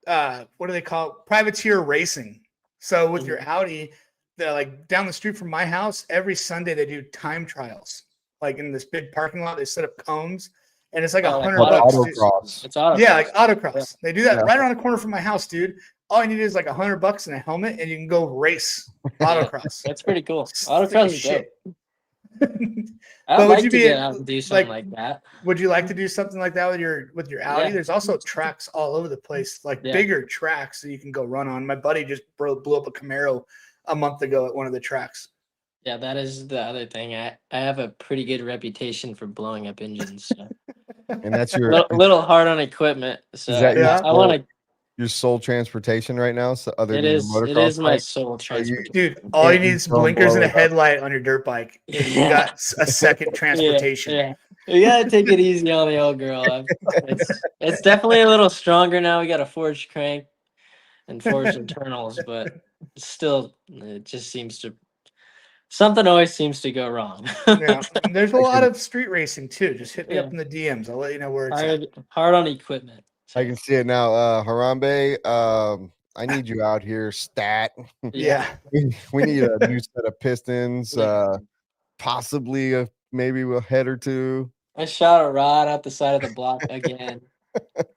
what do they call it? Privateer racing. So with your Audi, they're like down the street from my house, every Sunday they do time trials. Like in this big parking lot, they set up cones, and it's like $100. Autocross. It's autocross. Yeah, like autocross. Yeah. They do that right around the corner from my house, dude. All you need is like $100 and a helmet, and you can go race autocross. That's pretty cool. Autocross is shit. But would you get out and do something like that? Would you like to do something like that with your Audi? Yeah. There's also tracks all over the place, like bigger tracks that you can go run on. My buddy just blew up a Camaro a month ago at one of the tracks. Yeah, that is the other thing. I have a pretty good reputation for blowing up engines. So. And that's your little hard on equipment. So is that I want to. Your sole transportation right now, so other than it is my bike? sole transportation. Dude, all you need is blinkers and a headlight on your dirt bike. And you got a second transportation. Yeah. You gotta take it easy on the old girl. It's definitely a little stronger now. We got a forged crank and forged internals, but still, it just seems to something always seems to go wrong. Yeah, and there's a lot of street racing too. Just hit me up in the DMs. I'll let you know where it's at. Hard on equipment. I can see it now. Harambe, I need you out here, stat. Yeah. We need a new set of pistons, possibly maybe a head or two. I shot a rod out the side of the block again.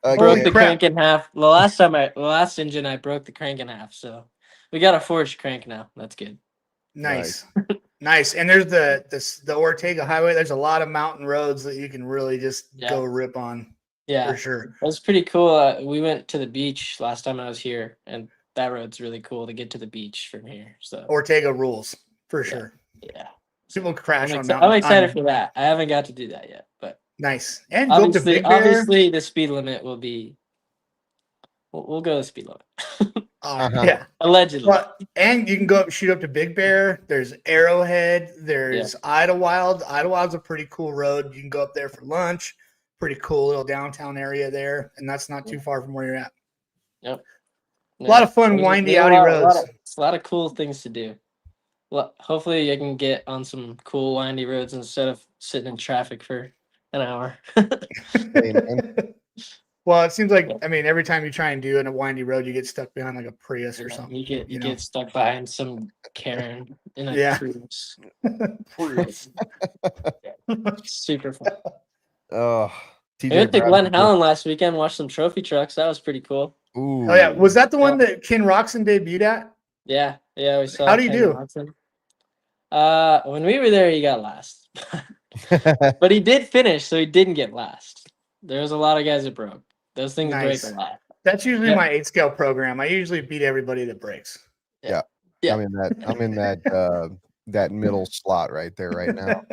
Broke the crank in half. The last engine I broke the crank in half. So we got a forged crank now. That's good. Nice. Nice. And there's the Ortega Highway. There's a lot of mountain roads that you can really just go rip on. Yeah, for sure. It was pretty cool. We went to the beach last time I was here, and that road's really cool to get to the beach from here. So Ortega rules for sure. Yeah, people crash on mountain. I'm excited for that. I haven't got to do that yet, but nice. And obviously, the speed limit will be. We'll go the speed limit. Yeah, allegedly. And you can go shoot up to Big Bear. There's Arrowhead. There's Idlewild. Idlewild's a pretty cool road. You can go up there for lunch. Pretty cool little downtown area there, and that's not too far from where you're at. Yep. A lot of fun, windy Audi roads. A lot of cool things to do. Well, hopefully I can get on some cool windy roads instead of sitting in traffic for an hour. Well, it seems like every time you try and do it in a windy road, you get stuck behind like a Prius or something. You get stuck behind some Karen in a Prius. Super fun. Oh, I went to Glen Helen last weekend, watched some trophy trucks. That was pretty cool. Ooh. Oh yeah, was that the one that Ken Roxon debuted at? Yeah, we saw. How do you do? When we were there, he got last, but he did finish, so he didn't get last. There was a lot of guys that broke. Those things break a lot. That's usually my 8-scale program. I usually beat everybody that breaks. Yeah. I'm in that middle slot right there right now.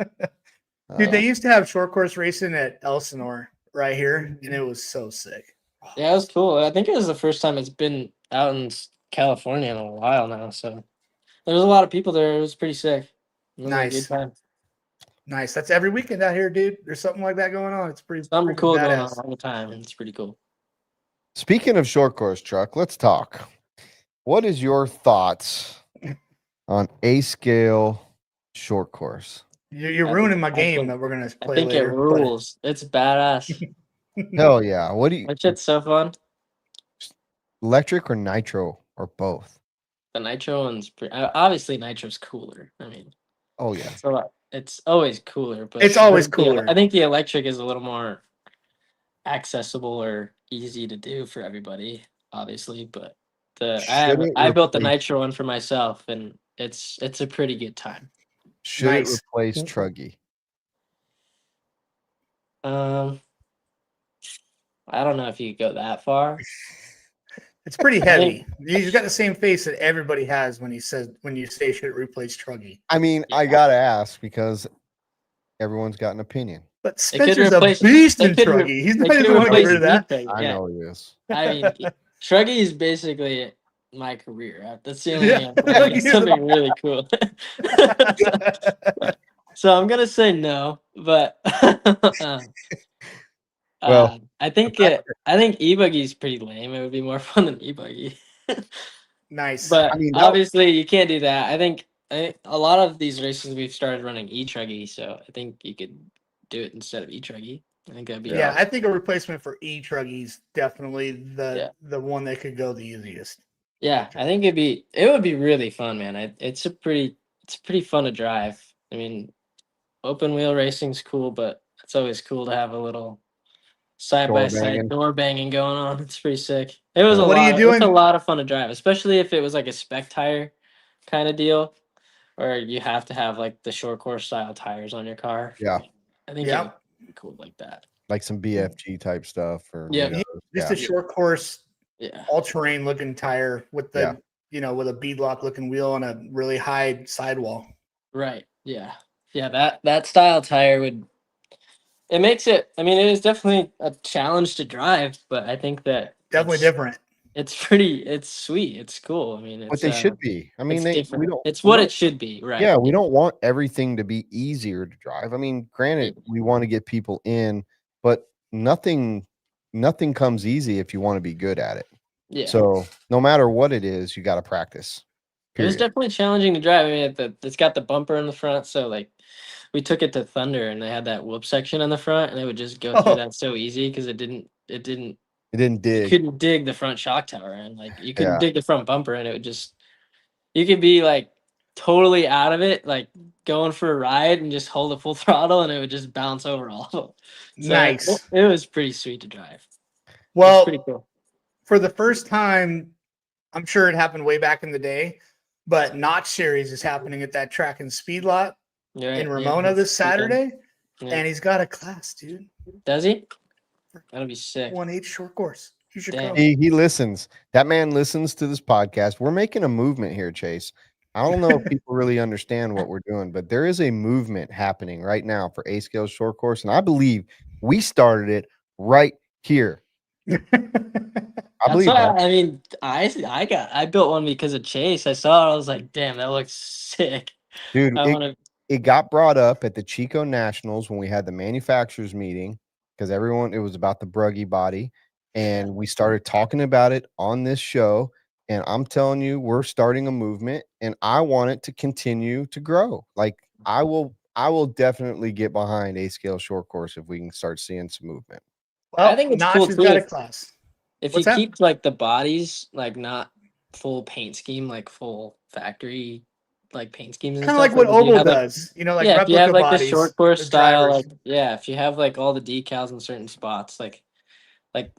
Dude, they used to have short course racing at Elsinore right here, and it was so sick. Yeah, it was cool. I think it was the first time it's been out in California in a while now. So there was a lot of people there. It was pretty sick. Nice. Good time. Nice. That's every weekend out here, dude. There's something like that going on. It's pretty cool going on all the time. It's pretty cool. Speaking of short course truck, let's talk. What is your thoughts on A-scale short course? You're ruining my game that we're gonna play. I think later, it rules. It's badass. Hell yeah! What do you? That shit's so fun. Electric or nitro or both? The nitro one's obviously nitro's cooler. Oh yeah. It's always cooler, but it's always cooler. I think the electric is a little more accessible or easy to do for everybody, obviously. But I built the nitro one for myself, and it's a pretty good time. Should it replace Truggy? I don't know if you could go that far. It's pretty heavy. He's got the same face that everybody has when you say should it replace Truggy. I mean, I gotta ask because everyone's got an opinion. But Spencer's a beast in Truggy. He's not even want to get rid of that. I know he is. I mean, Truggy is basically my career. That's the only thing I'm playing. It's something really cool. So I'm gonna say no, but well, I think e-buggy is pretty lame. It would be more fun than e-buggy. Nice, but I mean, obviously you can't do that. I think a lot of these races we've started running e-truggy, so I think you could do it instead of e-truggy. I think that'd be I think a replacement for e-truggy is definitely the one that could go the easiest. Yeah, I think it would be really fun, man. It's pretty fun to drive. I mean, open wheel racing's cool, but it's always cool to have a little side by side door banging going on. It's pretty sick. It was it's a lot of fun to drive, especially if it was like a spec tire kind of deal, where you have to have like the short course style tires on your car. Yeah, I think it would be cool like that. Like some BFG type stuff, or just a short course, all terrain looking tire with the with a beadlock looking wheel and a really high sidewall. Right. Yeah. Yeah. That style tire it makes it. I mean, it is definitely a challenge to drive, but I think that definitely different. It's sweet. It's cool. I mean, what they should be. I mean, it's what it should be, right? Yeah, we don't want everything to be easier to drive. I mean, granted, we want to get people in, but nothing comes easy if you want to be good at it. Yeah. So no matter what it is, you got to practice. Period. It was definitely challenging to drive. I mean, it's got the bumper in the front, so like we took it to Thunder, and they had that whoop section on the front, and it would just go through that so easy because it didn't dig. You couldn't dig the front shock tower in. Like you couldn't dig the front bumper, and it would just. You could be like totally out of it, like going for a ride, and just hold it full throttle, and it would just bounce over all of them. So nice. It was pretty sweet to drive. Well, pretty cool. For the first time, I'm sure it happened way back in the day, but Notch Series is happening at that track and speed lot in Ramona this Saturday, and he's got a class, dude. Does he? That'll be sick. 1/8 short course. You should go. He listens. That man listens to this podcast. We're making a movement here, Chase. I don't know if people really understand what we're doing, but there is a movement happening right now for A-Scale short course, and I believe we started it right here. I believe that. I mean, I built one because of Chase. I saw it. I was like, damn, that looks sick. Dude, it got brought up at the Chico Nationals when we had the manufacturers meeting because it was about the Bruggy body. And we started talking about it on this show. And I'm telling you, we're starting a movement, and I want it to continue to grow. Like I will definitely get behind A-Scale short course if we can start seeing some movement. Well, I think it's cool too. Got a class. If you keep like the bodies, like not full paint scheme, like full factory, like paint schemes, kind of like what Oval does, like if you have like the short course style, like if you have like all the decals in certain spots, like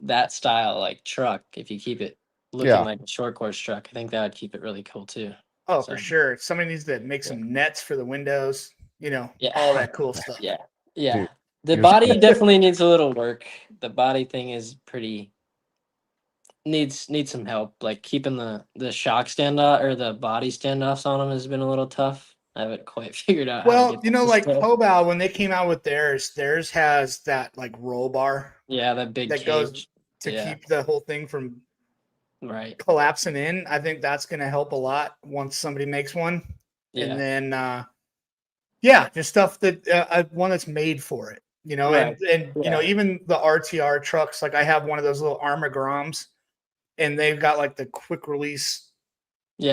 that style, like truck, if you keep it looking like a short course truck, I think that would keep it really cool too. Oh, for sure. Somebody needs to make some nets for the windows, all that cool stuff. Yeah. Dude, the body definitely needs a little work. The body thing is pretty needs some help. Like keeping the shock standoff or the body standoffs on them has been a little tough. I haven't quite figured out. Well, like Hobao, when they came out with theirs has that like roll bar. Yeah, that big that cage. Goes to keep the whole thing from collapsing in. I think that's going to help a lot once somebody makes one. Yeah. And then, just stuff that one that's made for it. And even the RTR trucks, like I have one of those little Armagrams, and they've got like the quick release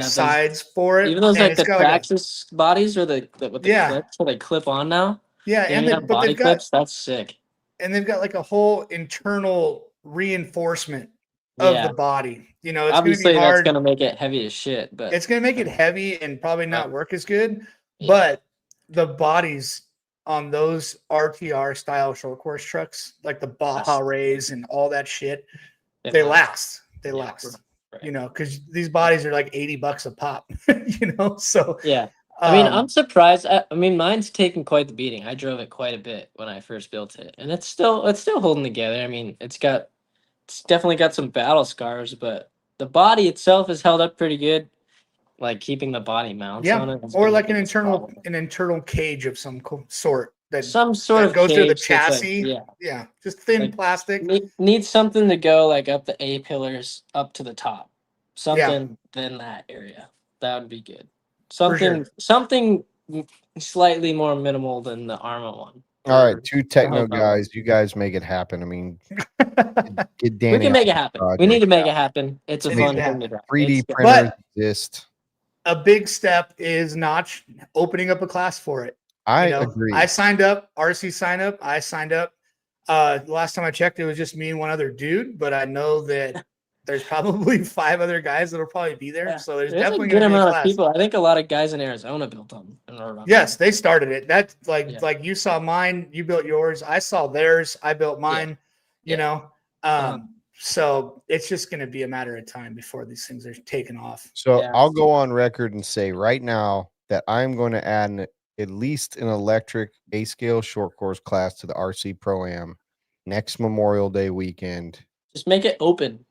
sides for it. Even those like the Praxis bodies or the clips, so they clip on now. Yeah, and they have body clips. That's sick. And they've got like a whole internal reinforcement of the body. It's obviously gonna be hard. That's gonna make it heavy as shit, but it's gonna make it heavy and probably not work as good. Yeah. But the bodies on those RTR style short course trucks, like the Baja Rays and all that shit, they last. They last. Right. Because these bodies are like $80 a pop. So I mean, I'm surprised. I mean, mine's taken quite the beating. I drove it quite a bit when I first built it, and it's still holding together. I mean, it's definitely got some battle scars, but the body itself has held up pretty good. Like keeping the body mounts on it, or like an internal cage of some sort that some sort of goes through the cage chassis. Like, just thin like plastic. Needs something to go like up the A pillars up to the top. Something in that area. That would be good. Something slightly more minimal than the Arma one. All right, two techno guys. You guys make it happen. I mean, get Danny. We can make it happen. We need to make it happen. It's a fun thing to drive. 3D printers exist. A big step is Notch opening up a class for it. I agree. I signed up. RC signed up. I signed up. Last time I checked, it was just me and one other dude, but I know that there's probably 5 other guys that'll probably be there. Yeah. So there's definitely a good amount of people. I think a lot of guys in Arizona built them. Yes, they started it. That's like you saw mine, you built yours. I saw theirs. I built mine. You know, so it's just going to be a matter of time before these things are taken off. So I'll go on record and say right now that I'm going to add at least an electric A-scale short course class to the RC Pro-Am next Memorial Day weekend. Just make it open.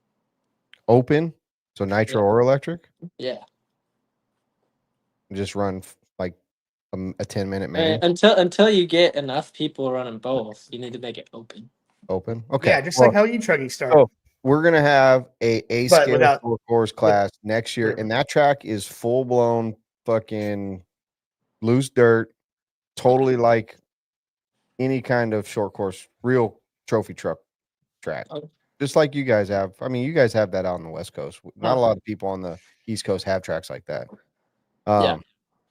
Open? So nitro or electric? Yeah. Just run like a 10-minute main? Until you get enough people running both, you need to make it open. Open? Okay. Yeah, just like how e-trucking started. So we're going to have a scale short course class next year, and that track is full-blown fucking loose dirt, totally like any kind of short course, real trophy truck track. Just like you guys have. I mean, you guys have that out on the West Coast. Not a lot of people on the East Coast have tracks like that. So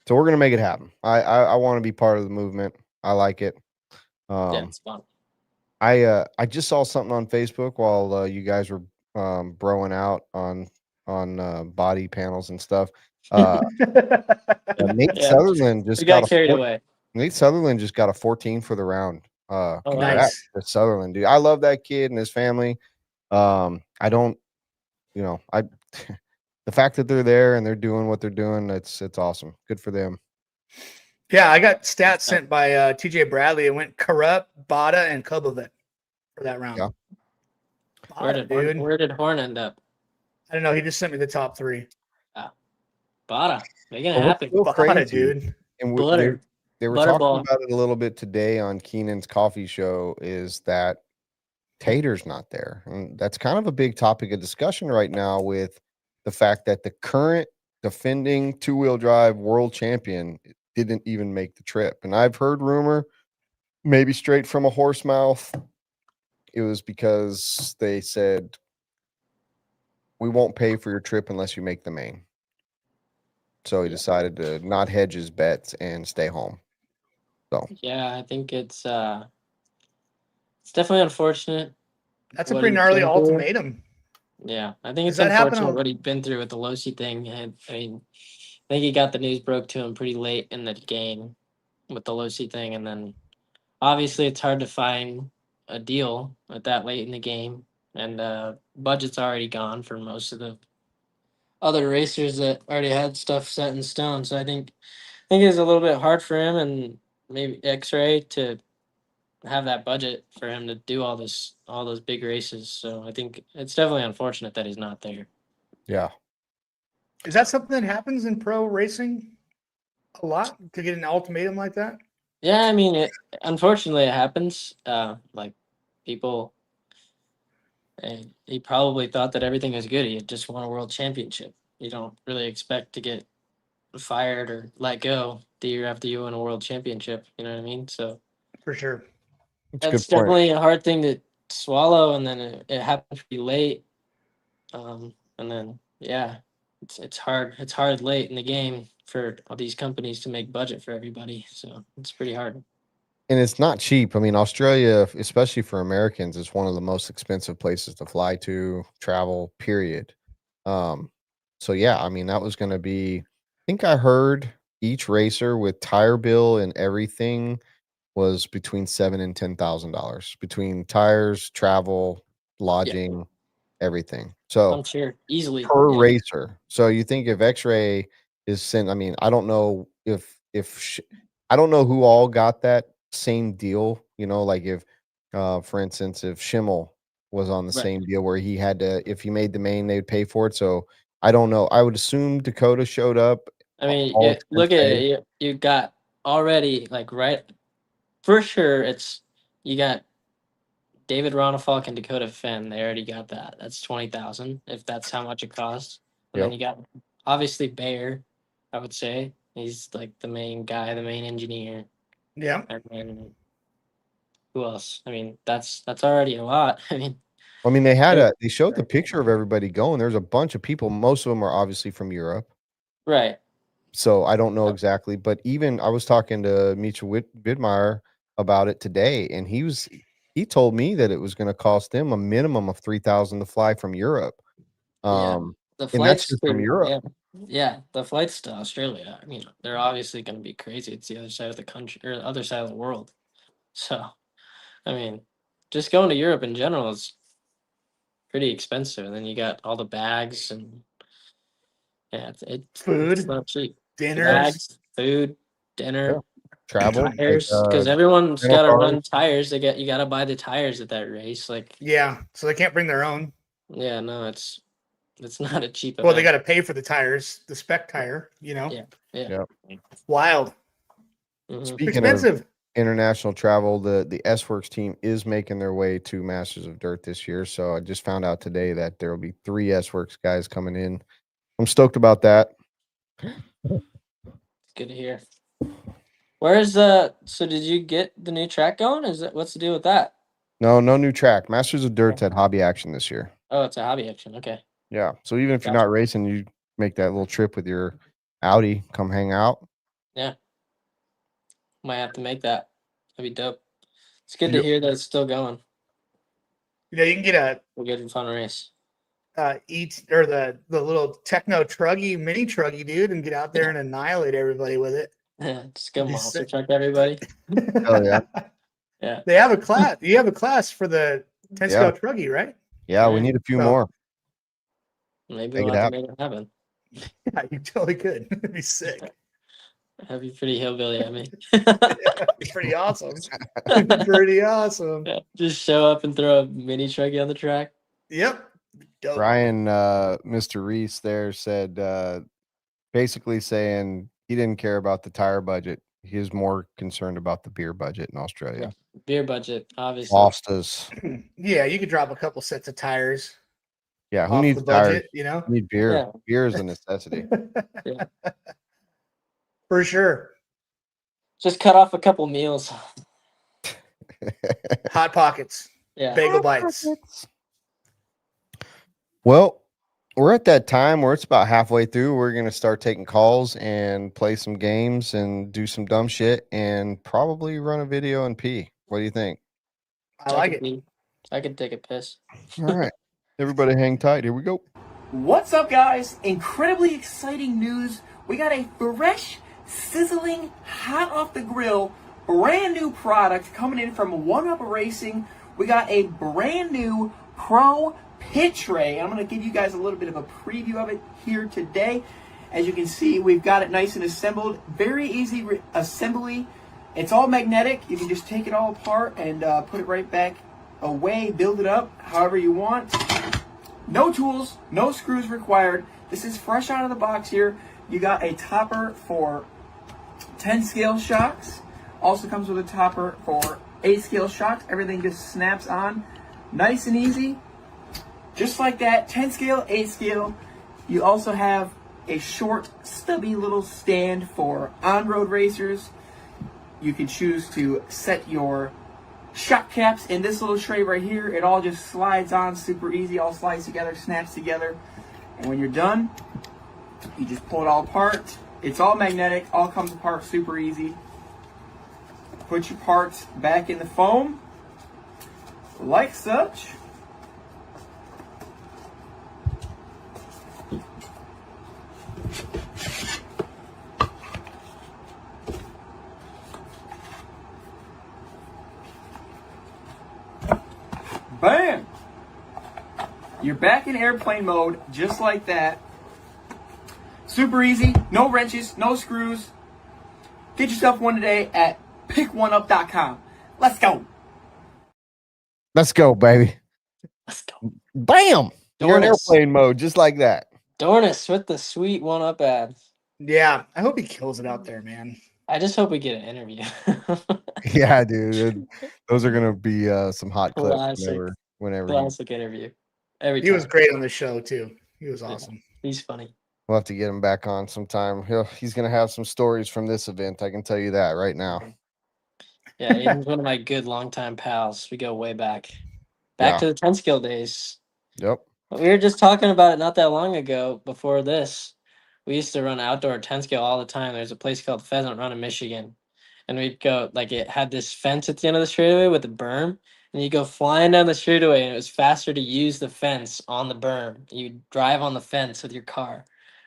we're gonna make it happen. I want to be part of the movement. I like it. It's fun. I just saw something on Facebook while you guys were broing out on body panels and stuff. Nate Sutherland just got carried away. Nate Sutherland just got a 14 for the round. Nice. Sutherland, dude. I love that kid and his family. I don't, the fact that they're there and they're doing what they're doing, it's awesome. Good for them. Yeah, I got stats sent by TJ Bradley. It went Corrupt, Bada, and Kobovic for that round. Yeah. Bada, where did Horn end up? I don't know. He just sent me the top 3. Bada, making it happen. Bada, dude. And they were talking about it a little bit today on Keenan's coffee show, is that Tater's not there. And that's kind of a big topic of discussion right now with the fact that the current defending two-wheel drive world champion didn't even make the trip. And I've heard rumor, maybe straight from a horse mouth, it was because they said, we won't pay for your trip unless you make the main. So he decided to not hedge his bets and stay home. So yeah, I think it's definitely unfortunate. That's a pretty gnarly ultimatum. Yeah, I think it's unfortunate what he'd been through with the Losi thing. And I mean, I think he got the news broke to him pretty late in the game with the Losi thing, and then obviously it's hard to find a deal at that late in the game, and budget's already gone for most of the other racers that already had stuff set in stone. So I think it was a little bit hard for him and maybe X-Ray to have that budget for him to do all those big races. So I think it's definitely unfortunate that he's not there. Yeah. Is that something that happens in pro racing a lot, to get an ultimatum like that? Yeah, I mean, unfortunately it happens. Like people, he probably thought that everything was good. He had just won a world championship. You don't really expect to get fired or let go the year after you win a world championship. You know what I mean? So for sure, that's definitely a hard thing to swallow. And then it happened pretty late. And then it's hard. It's hard late in the game for all these companies to make budget for everybody. So it's pretty hard. And it's not cheap. I mean, Australia, especially for Americans, is one of the most expensive places to fly to, travel, period. So yeah, I mean, that was going to be, I think I heard each racer with tire bill and everything was between $7,000 and $10,000 between tires, travel, lodging, everything. So I'm sure easily per racer. So you think if X-Ray is sent, I mean, I don't know if I don't know who all got that same deal, like if for instance, if Schimmel was on the same deal where he had to, if he made the main, they'd pay for it. So I don't know. I would assume Dakota showed up. I mean, look at it. You got already right for sure. You got David Ronafalk and Dakota Finn. They already got that. That's 20,000 if that's how much it costs. And then you got obviously Bayer. I would say he's like the main guy, the main engineer. Yeah. And then who else? I mean, that's already a lot. they showed the picture of everybody going. There's a bunch of people. Most of them are obviously from Europe. Right. So I don't know exactly, but even I was talking to Mitchell Widmeyer about it today, and he told me that it was going to cost them a minimum of $3,000 to fly from Europe. The flights from Europe. Yeah, the flights to Australia. I mean, they're obviously going to be crazy. It's the other side of the country or the other side of the world. So, I mean, just going to Europe in general is pretty expensive. And then you got all the bags and food, it's not cheap. Dinner, bags, food, dinner, travel, tires, because everyone's got to run tires. You got to buy the tires at that race. So they can't bring their own. Yeah, no, it's not a cheap. Well, they got to pay for the tires, the spec tire. Yeah. Wild. Mm-hmm. Speaking expensive. Of international travel, the S-Works team is making their way to Masters of Dirt this year. So I just found out today that there will be 3 S-Works guys coming in. I'm stoked about that. It's good to hear. Where's so did you get the new track going? What's the deal with that? No new track. Masters of Dirt's at Hobby Action this year. Oh, it's a Hobby Action. Okay. Yeah. So even if you're not racing, you make that little trip with your Audi, come hang out. Yeah. Might have to make that. That'd be dope. It's good to hear that it's still going. You can get a good and fun race. The little Tekno truggy, mini truggy, dude, and get out there and annihilate everybody with it. Yeah, just go monster truck everybody. Oh yeah. Yeah. They have a class. You have a class for the 10-scale truggy, right? Yeah, we need a few more. Maybe we'll have to make it happen. Yeah, you totally could. It'd be sick. That'd be pretty hillbilly, I mean. It'd be pretty awesome. Pretty awesome. Yeah, just show up and throw a mini truggy on the track. Yep. Dope. Ryan, Mr. Reese there said, basically saying he didn't care about the tire budget. He was more concerned about the beer budget in Australia. Beer budget, obviously. Lostas. Yeah, you could drop a couple sets of tires. Yeah, who needs tires? You know, you need beer. Yeah. Beer is a necessity. Yeah. For sure. Just cut off a couple meals. Hot Pockets. Yeah. Bagel bites. Well, we're at that time where it's about halfway through. We're going to start taking calls and play some games and do some dumb shit and probably run a video and pee. What do you think? I like it. I could take a piss. All right. Everybody hang tight. Here we go. What's up, guys? Incredibly exciting news. We got a fresh, sizzling, hot off the grill, brand new product coming in from One Up Racing. We got a brand new Pro Pit Tray. I'm going to give you guys a little bit of a preview of it here today. As you can see, we've got it nice and assembled. Very easy assembly. It's all magnetic. You can just take it all apart and put it right back away, build it up however you want. No tools, no screws required. This is fresh out of the box here. You got a topper for 10 scale shocks. Also comes with a topper for 8 scale shocks. Everything just snaps on. Nice and easy. Just like that, 10 scale, 8 scale. You also have a short, stubby little stand for on-road racers. You can choose to set your shock caps in this little tray right here. It all just slides on super easy, all slides together, snaps together. And when you're done, you just pull it all apart. It's all magnetic, all comes apart super easy. Put your parts back in the foam, like such. Bam! You're back in airplane mode, just like that. Super easy, no wrenches, no screws. Get yourself one today at pickoneup.com. Let's go. Let's go, baby. Let's go. Bam! You're in Dornis. airplane mode, just like that. Dornis with the sweet 1UP ad. Yeah, I hope he kills it out there, man. I just hope we get an interview. Yeah, dude. Those are gonna be some hot clips whenever Classic interview. Every He time. was great on the show too. He was awesome. Yeah, he's funny. we'll have to get him back on sometime. He's gonna have some stories from this event. I can tell you that right now. Yeah, he's one of my good longtime pals. We go way back. Back to the 10 skill days. Yep. We were just talking about it not that long ago before this. We used to run outdoor 10 scale all the time. There's a place called Pheasant Run in Michigan. And we'd go, like, it had this fence at the end of the straightaway with a berm. And you go flying down the straightaway, and it was faster to use the fence on the berm. You drive on the fence with your car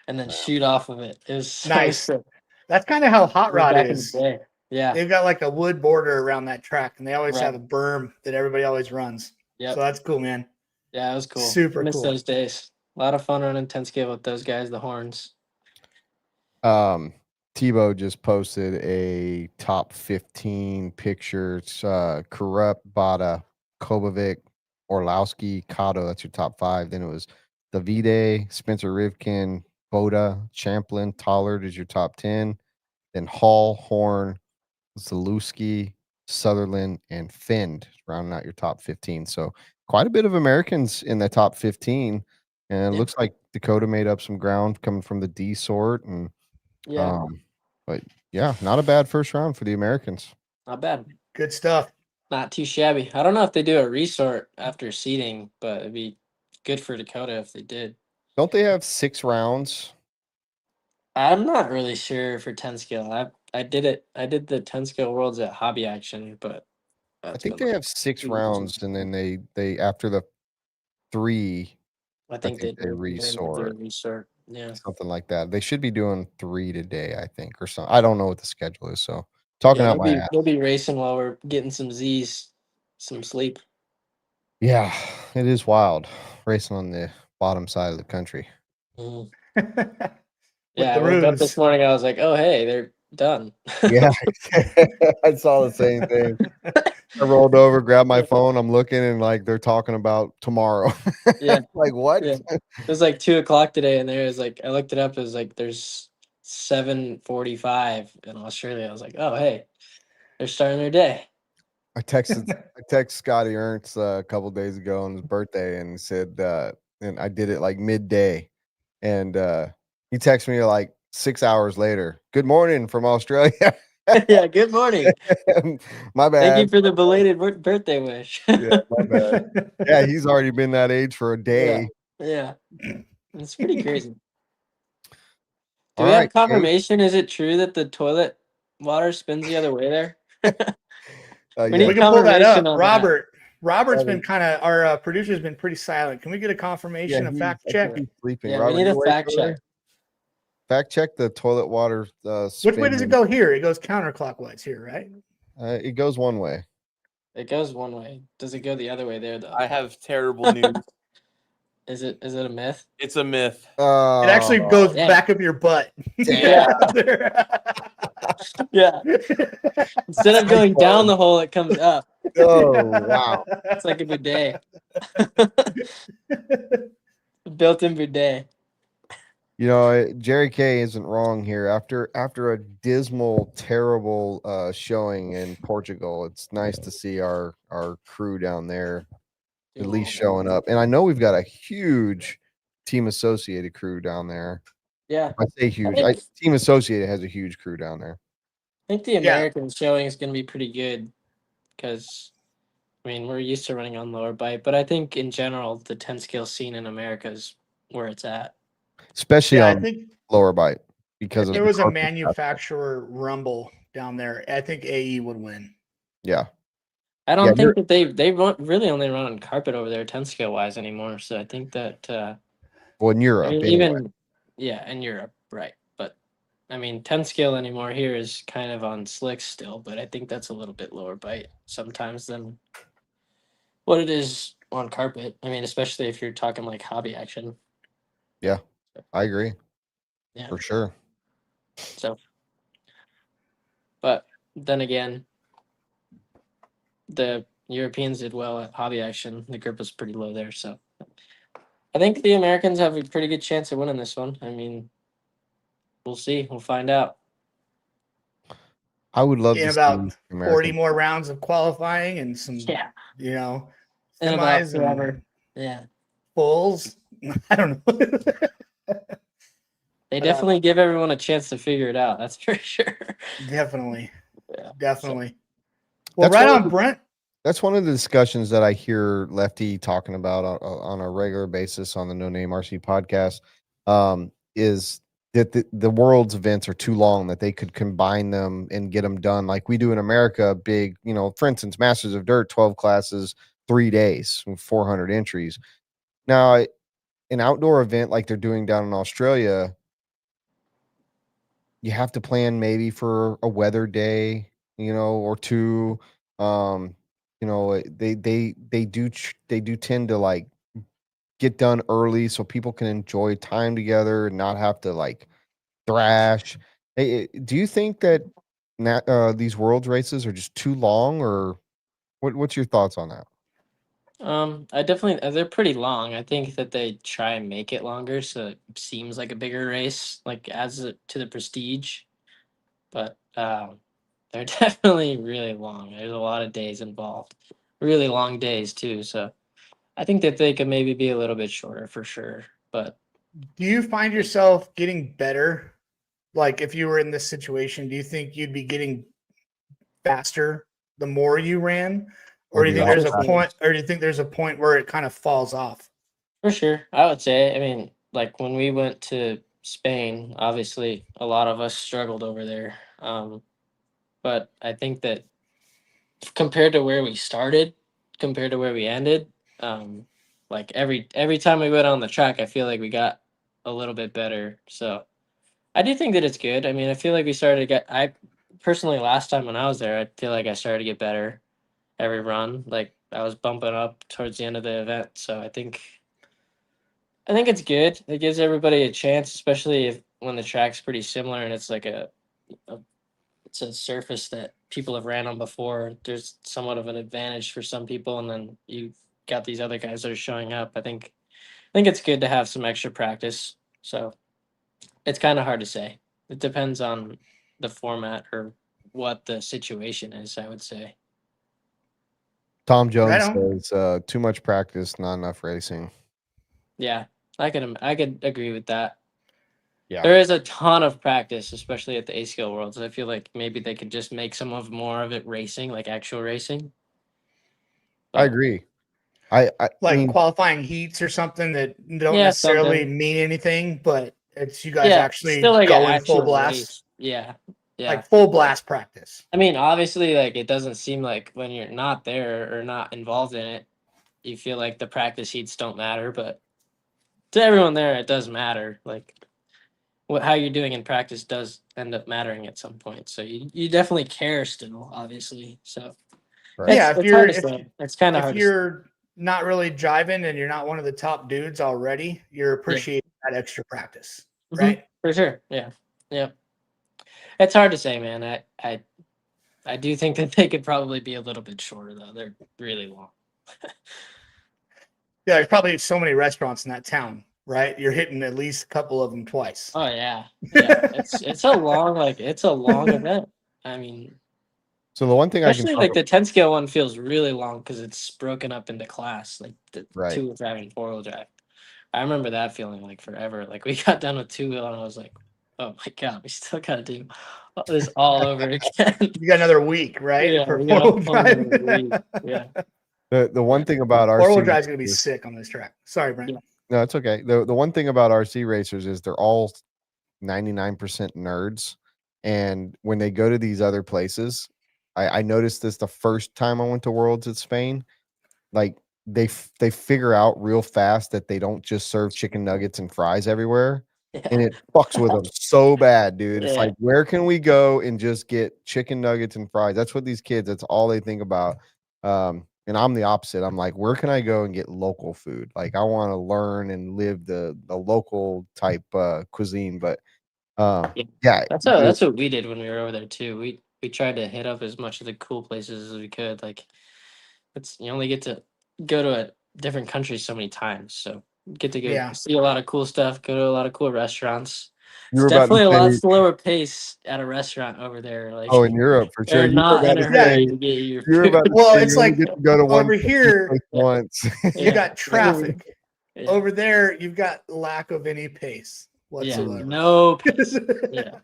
and then shoot off of it. It was so Nice. sick. That's kind of how Hot Rod Back in is. the day. Yeah. They've got like a wood border around that track, and they always Right. have a berm that everybody always runs. Yep. So that's cool, man. Yeah, it was cool. Super Miss cool. those days. A lot of fun running 10 scale with those guys, the horns. Tebow just posted a top 15 pictures. Corrupt, Bada, Kobovic, Orlowski, Kato. That's your top 5. Then it was Davide, Spencer Rivkin, Boda, Champlin, Tollard is your top 10. Then Hall, Horn, Zalewski, Sutherland, and Fend rounding out your top 15. So quite a bit of Americans in the top 15. And it looks like Dakota made up some ground coming from the D sort. And but yeah, not a bad first round for the Americans. Not bad. Good stuff. Not too shabby. I don't know if they do a resort after seeding, but it'd be good for Dakota if they did. Don't they have 6 rounds? I'm not really sure for 10 scale. I did it. I did the 10 scale worlds at Hobby Action, but I think they have 6 rounds, and then they after the 3, I think they resort. Yeah, something like that. They should be doing 3 today, I think, or something. I don't know what the schedule is. So talking out my ass. We'll be racing while we're getting some Z's, some sleep. Yeah, it is wild racing on the bottom side of the country. Yeah, I woke up this morning. I was like, "Oh, hey, they're done." Yeah, I saw the same thing. I rolled over, grabbed my phone. I'm looking, and like they're talking about tomorrow. Yeah, like what? Yeah. It was like 2:00 today, and there was like I looked it up. It was like there's 7:45 in Australia. I was like, "Oh, hey, they're starting their day." I texted Scotty Ernst a couple days ago on his birthday, and he said, and I did it like midday, and he texted me like 6 hours later. Good morning from Australia. Yeah, good morning. My bad. Thank you for the belated birthday wish. Yeah, my bad. Yeah, he's already been that age for a day. Yeah. It's pretty crazy. Do we have confirmation? Is it true that the toilet water spins the other way there? We can pull that up. Robert's been kind of our producer's been pretty silent. Can we get a confirmation, a fact check? Sleeping. Yeah, Robert, we need a fact check. Fact check the toilet water. Which way does it go here? It goes counterclockwise here, right? It goes one way. It goes one way. Does it go the other way there though? I have terrible news. Is it a myth? It's a myth. It actually goes back up your butt. Yeah. Yeah. Instead of going down the hole, it comes up. Oh wow! It's like a bidet. Built-in bidet. You know, Jerry K isn't wrong here. After a dismal, terrible showing in Portugal, it's nice to see our crew down there at least showing up. And I know we've got a huge Team Associated crew down there. Yeah, I say huge. Team Associated has a huge crew down there. I think the American showing is going to be pretty good because, I mean, we're used to running on lower bite, but I think in general the 10 scale scene in America is where it's at. Especially on lower bite, because if there was a manufacturer rumble down there, I think AE would win. Yeah, I don't think that they really only run on carpet over there 10 scale wise anymore. So I think that well, in Europe, I mean, in Europe, right? But I mean, 10 scale anymore here is kind of on slicks still, but I think that's a little bit lower bite sometimes than what it is on carpet. I mean, especially if you're talking like hobby action. Yeah, I agree. Yeah, for sure. So But then again, the Europeans did well at hobby action. The grip was pretty low there, so I think the Americans have a pretty good chance of winning this one. I mean, we'll see. We'll find out. I would love in to about see 40 more rounds of qualifying and some, Yeah, semis about forever. and fulls. I don't know. They definitely give everyone a chance to figure it out. That's for sure. Definitely. Yeah. Definitely. Well, That's right one of on, Brent. That's one of the discussions that I hear Lefty talking about on a regular basis on the No Name RC podcast. Is that the world's events are too long, that they could combine them and get them done like we do in America. Big, for instance, Masters of Dirt, 12 classes, 3 days, 400 entries. Now, an outdoor event like they're doing down in Australia, you have to plan maybe for a weather day, or two. They do tend to like get done early so people can enjoy time together and not have to like thrash. Do you think that these world races are just too long, or what's your thoughts on that? I definitely they're pretty long. I think that they try and make it longer so it seems like a bigger race, like adds it to the prestige. But they're definitely really long. There's a lot of days involved, really long days too. So I think that they could maybe be a little bit shorter for sure. But do you find yourself getting better? Like if you were in this situation, do you think you'd be getting faster the more you ran? Or do you think there's a point, where it kind of falls off? For sure. I would say, I mean, like when we went to Spain, obviously a lot of us struggled over there. But I think that compared to where we started, compared to where we ended, like every time we went on the track, I feel like we got a little bit better. So I do think that it's good. I mean, I feel like we started to get I personally last time when I was there, I feel like I started to get better every run. Like I was bumping up towards the end of the event. So I think it's good. It gives everybody a chance, especially if when the track's pretty similar and it's like it's a surface that people have ran on before. There's somewhat of an advantage for some people, and then you've got these other guys that are showing up. I think it's good to have some extra practice. So it's kind of hard to say. It depends on the format or what the situation is, I would say. Tom Jones says too much practice, not enough racing. Yeah, I could agree with that. Yeah. There is a ton of practice, especially at the A scale worlds. I feel like maybe they could just make more of it racing, like actual racing. I agree. I like mean, qualifying heats or something that don't necessarily mean anything, but it's you guys actually still like going full blast. Race. Yeah. Like full blast practice. I mean, obviously, like it doesn't seem like when you're not there or not involved in it, you feel like the practice heats don't matter, but to everyone there, it does matter. Like how you're doing in practice does end up mattering at some point. So you definitely care still, obviously. So yeah, it's kind of hard. If you're not really jiving and you're not one of the top dudes already, you're appreciating that extra practice, right? For sure. Yeah. Yeah. It's hard to say, man. I do think that they could probably be a little bit shorter though. They're really long. Yeah, there's probably so many restaurants in that town, right? You're hitting at least a couple of them twice. Oh yeah. Yeah. it's a long event. I mean, so the one thing especially like the 10 scale one feels really long because it's broken up into class, like the 2-wheel drive and 4-wheel drive. I remember that feeling like forever. Like we got done with 2-wheel and I was like, oh my God, we still got to do this all over again. You got another week, right? Yeah, for 4-wheel drive. Yeah. The one thing about RC 4-wheel drive is going to be sick on this track. Sorry, Brent. No, it's okay. The one thing about RC racers is they're all 99% nerds. And when they go to these other places, I noticed this the first time I went to Worlds at Spain. Like they figure out real fast that they don't just serve chicken nuggets and fries everywhere. Yeah. And it fucks with them so bad, dude. It's like, where can we go and just get chicken nuggets and fries? That's what these kids, that's all they think about. And I'm the opposite. I'm like, where can I go and get local food? Like I want to learn and live the local type cuisine. But yeah, that's what we did when we were over there too. we tried to hit up as much of the cool places as we could. Like, you only get to go to a different country so many times, so get to go see a lot of cool stuff, go to a lot of cool restaurants. You were It's about to definitely a lot say, slower pace at a restaurant over there. Like, oh, in Europe for sure. they're You were not about in a to say, hurry to get your you were about food. to Well, say it's you only like get to go to one over here, place once. you got traffic. Yeah. Over there, you've got lack of any pace Yeah, whatsoever. no pace. Yeah.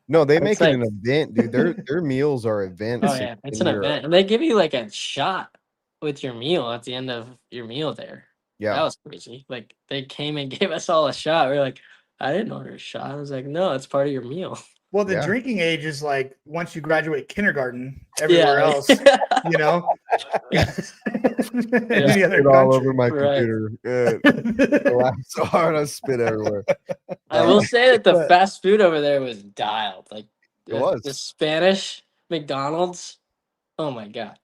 No, they It's make like- it an event, dude. Their meals are events. Oh yeah, it's an event, and they give you like a shot with your meal at the end of your meal there. Yeah, That was crazy. Like they came and gave us all a shot. We are like, I didn't order a shot. I was like, no, it's part of your meal. Well, the Yeah. drinking age is like once you graduate kindergarten, everywhere else, you know. Any other spit all country. over my Right. computer. I laughed so hard I spit everywhere. I will say that the But- fast food over there was dialed. Like It was. the Spanish McDonald's. Oh my god.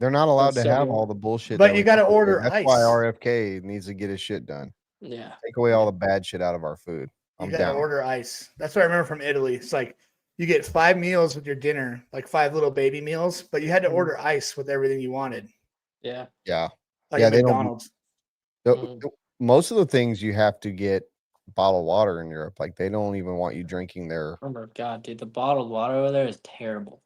They're not allowed That's to so have good. all the bullshit. But that you we gotta put in. order That's why ice. RFK needs to get his shit done. Yeah. Take away all the bad shit out of our food. You I'm gotta down. order ice. That's what I remember from Italy. It's like you get 5 meals with your dinner, like 5 little baby meals, but you had to order ice with everything you wanted. Yeah. Yeah. Like Yeah, at they don't- McDonald's. Most of the things you have to get bottled water in Europe. Like they don't even want you drinking their, Oh my god, dude, the bottled water over there is terrible.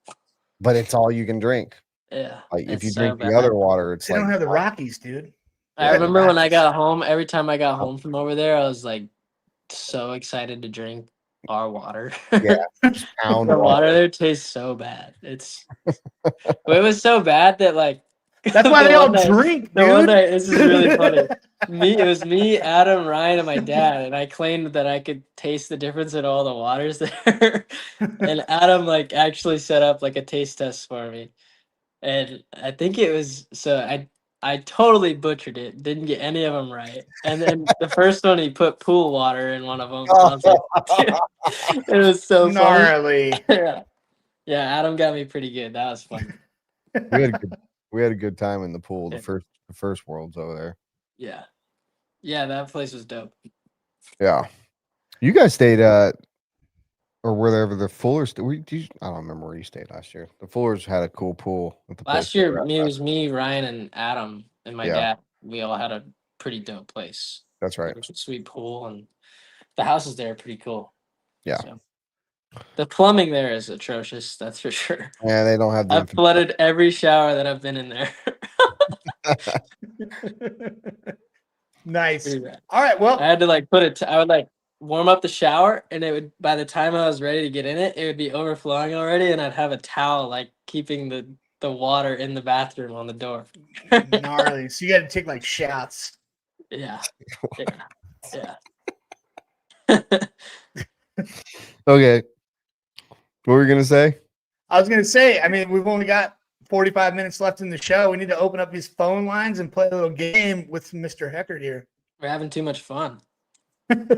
but it's all you can drink. Yeah. Like if it's you so drink the bad. other water, it's They like don't have the Rockies, dude. I Yeah, remember when I Rockies. got home, every time I got home from over there, I was like so excited to drink our water. Yeah, just pound The water. water there tastes so bad. It was so bad that like That's why the they all one night- drink, The one dude. night, this is really funny. It was me, Adam, Ryan, and my dad, and I claimed that I could taste the difference in all the waters there. And Adam like actually set up like a taste test for me. And I think it was I totally butchered it. Didn't get any of them right. And then the first one he put pool water in one of them. I was like, dude, it was so funny. Gnarly. Yeah. Yeah, Adam got me pretty good. That was fun. We had a good time in the pool. Yeah. The first worlds over there. Yeah. Yeah, that place was dope. Yeah. You guys stayed or wherever the Fullers. I don't remember where you stayed last year. The Fullers had a cool pool. At the Last place we year, were at it was me, Ryan, and Adam, and my Yeah. dad. We all had a pretty dope place. That's right. It was a sweet pool, and the houses there are pretty cool. Yeah. So, the plumbing there is atrocious, that's for sure. Yeah, they don't have the I've flooded every shower that I've been in there. Nice. Pretty bad. All right. Well, I had to like I would like warm up the shower, and it would, by the time I was ready to get in it, it would be overflowing already, and I'd have a towel like keeping the water in the bathroom on the door. gnarly. So you got to take like shots. Yeah. Yeah. Okay. What were you gonna say? I was going to say, I mean, we've only got 45 minutes left in the show. We need to open up these phone lines and play a little game with Mr. Heckert here. We're having too much fun. Is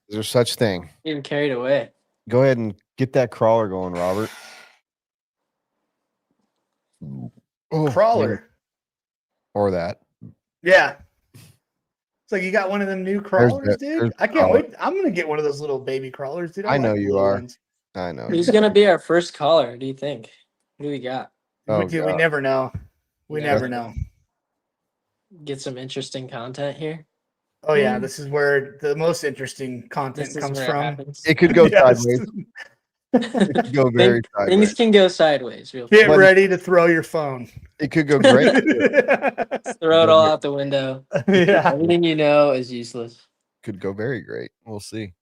there such thing? Getting carried away. Go ahead and get that crawler going, Robert. Oh, Crawler. or that. Yeah. It's like you got one of them new crawlers, there's dude. the I can't crawler. wait. I'm going to get one of those little baby crawlers, dude. I know like the you little are. ones. I know. Who's gonna be our first caller? Do you think? Who do we got? Oh, Dude, we God. never know. We Yeah. never know. Get some interesting content here. Oh, yeah. This is where the most interesting content This is comes where from. it happens. It could go Yes. sideways. It could go very Things sideways. can go sideways. Real Get quick. ready to throw your phone. It could go great. Throw it all out the window. Yeah. Everything you know is useless. Could go very great. We'll see.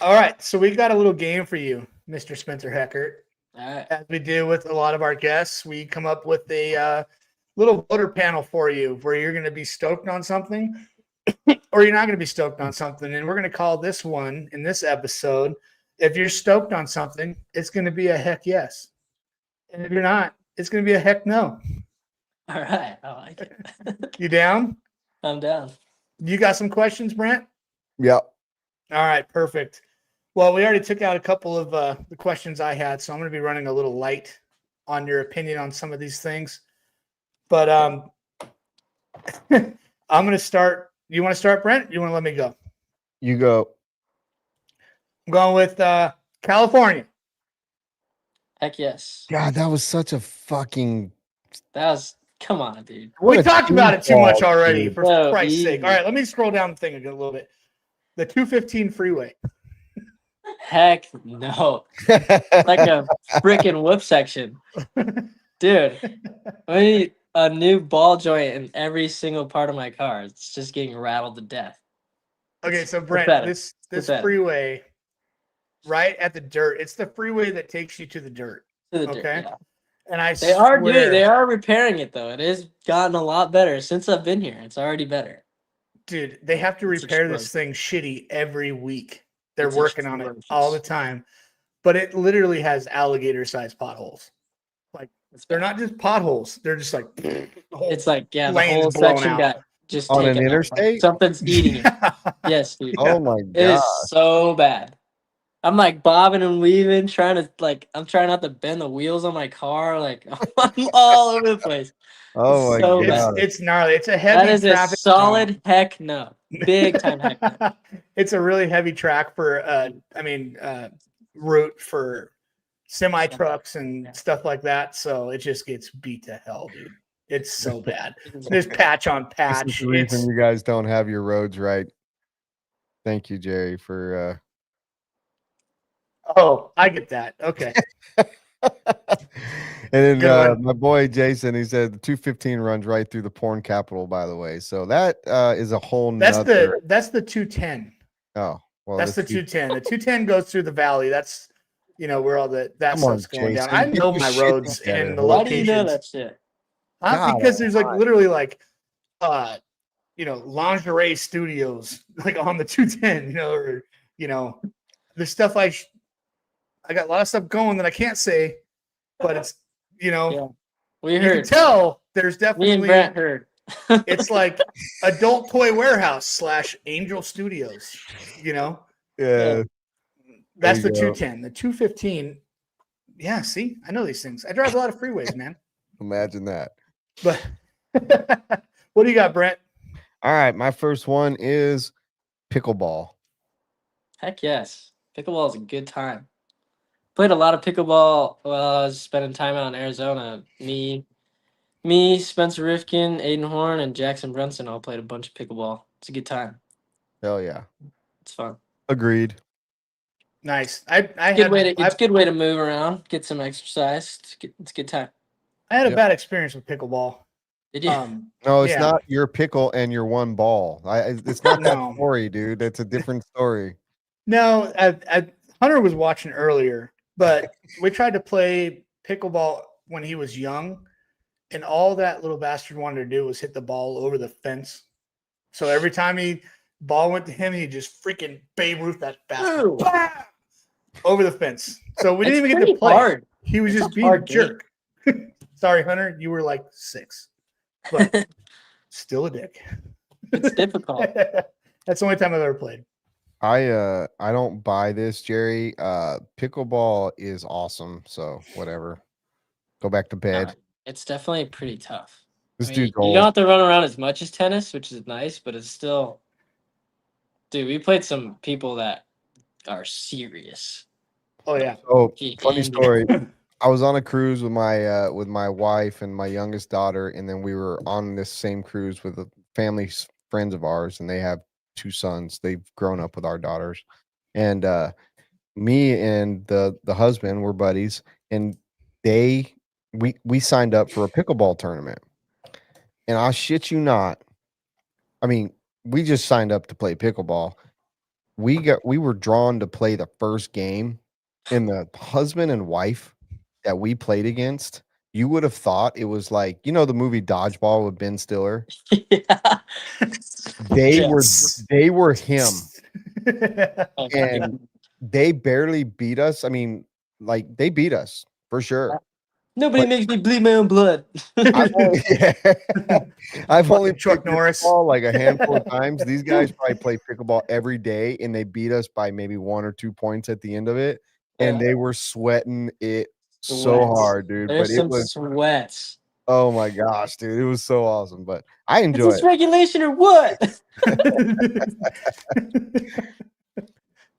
All right. So we got a little game for you, Mr. Spencer Heckert. All right. As we do with a lot of our guests, we come up with a little voter panel for you where you're going to be stoked on something or you're not going to be stoked on something. And we're going to call this one in this episode, if you're stoked on something, it's going to be a heck yes. And if you're not, it's going to be a heck no. All right. I like it. You down? I'm down. You got some questions, Brent? Yep. All right, perfect. Well, we already took out a couple of the questions I had, so I'm going to be running a little light on your opinion on some of these things. But I'm going to start. You want to start, Brent? You want to let me go? You go. I'm going with California. Heck yes. God, that was such a fucking. Come on, dude. We talked about it too much already, dude. for Christ's sake. All right, let me scroll down the thing a little bit. The 215 freeway. Heck no. Like a freaking whip section. Dude, I need a new ball joint in every single part of my car. It's just getting rattled to death. Okay, so Brent, this freeway right at the dirt. It's the freeway that takes you to the dirt. To the okay. Dirt, yeah. And they are repairing it though. It has gotten a lot better since I've been here. It's already better. Dude, they have to repair this thing shitty every week. They're working on it all the time. But it literally has alligator-sized potholes. Like they're not just potholes. They're just like it's like the whole section got just on taken an interstate. Like something's eating it. Yes, dude. Oh my god. It is so bad. I'm like bobbing and weaving, I'm trying not to bend the wheels on my car. Like I'm all over the place. Oh my god. It's gnarly. It's a heavy traffic. That is a solid heck no. Big time heck no. It's a really heavy track for route for semi trucks and stuff like that. So it just gets beat to hell, dude. It's so bad. There's patch on patch. This is the reason you guys don't have your roads right. Thank you, Jerry, for Oh, I get that. Okay. And then my boy Jason, he said the 215 runs right through the porn capital, by the way. So that is a whole that's the 210. Oh, well, that's the 210. The 210 goes through the valley. That's where all that stuff's going down. I know my roads and the locations. Why do you know that shit? Because there's literally lingerie studios like on the 210, or there's stuff I got a lot of stuff going that I can't say, but it's we heard. You can tell there's definitely. Me and Brent heard. It's like Adult Toy Warehouse / Angel Studios. Yeah. That's the 210. The 215. Yeah, see, I know these things. I drive a lot of freeways, man. Imagine that. But what do you got, Brent? All right, my first one is pickleball. Heck yes, pickleball is a good time. Played a lot of pickleball while I was spending time out in Arizona. Me, Spencer Rifkin, Aiden Horn, and Jackson Brunson all played a bunch of pickleball. It's a good time. Hell yeah. It's fun. Agreed. Nice. It's a good way to move around, get some exercise. It's a good time. I had a bad experience with pickleball. Did you? No, it's not your pickle and your one ball. It's not that No. story, dude. That's a different story. No, Hunter was watching earlier, but we tried to play pickleball when he was young, and all that little bastard wanted to do was hit the ball over the fence. So every time ball went to him, he just freaking Babe Ruth that bastard over the fence. So we didn't even get to play. Hard. He was just being a jerk. Sorry, Hunter, you were like 6, but still a dick. It's difficult. That's the only time I've ever played. I don't buy this, Jerry. Pickleball is awesome, so whatever. Go back to bed. It's definitely pretty tough. This dude's old. You don't have to run around as much as tennis, which is nice, but it's still. Dude, we played some people that are serious. Oh yeah. Oh, funny story. I was on a cruise with my wife and my youngest daughter, and then we were on this same cruise with a family friends of ours, and they have 2 sons. They've grown up with our daughters, and me and the husband were buddies, and we signed up for a pickleball tournament, and I shit you not, I mean, we just signed up to play pickleball. We were drawn to play the first game, and the husband and wife that we played against, you would have thought it was like, the movie Dodgeball with Ben Stiller. Yeah. They were him. And they barely beat us. I mean, like, they beat us for sure. Nobody makes me bleed my own blood. I've only Chuck Norris like a handful of times. These guys probably play pickleball every day, and they beat us by maybe 1 or 2 points at the end of it. And they were sweating it so hard, dude. There's but some it was sweats. Oh my gosh, dude. It was so awesome. But I enjoy it. Regulation or what?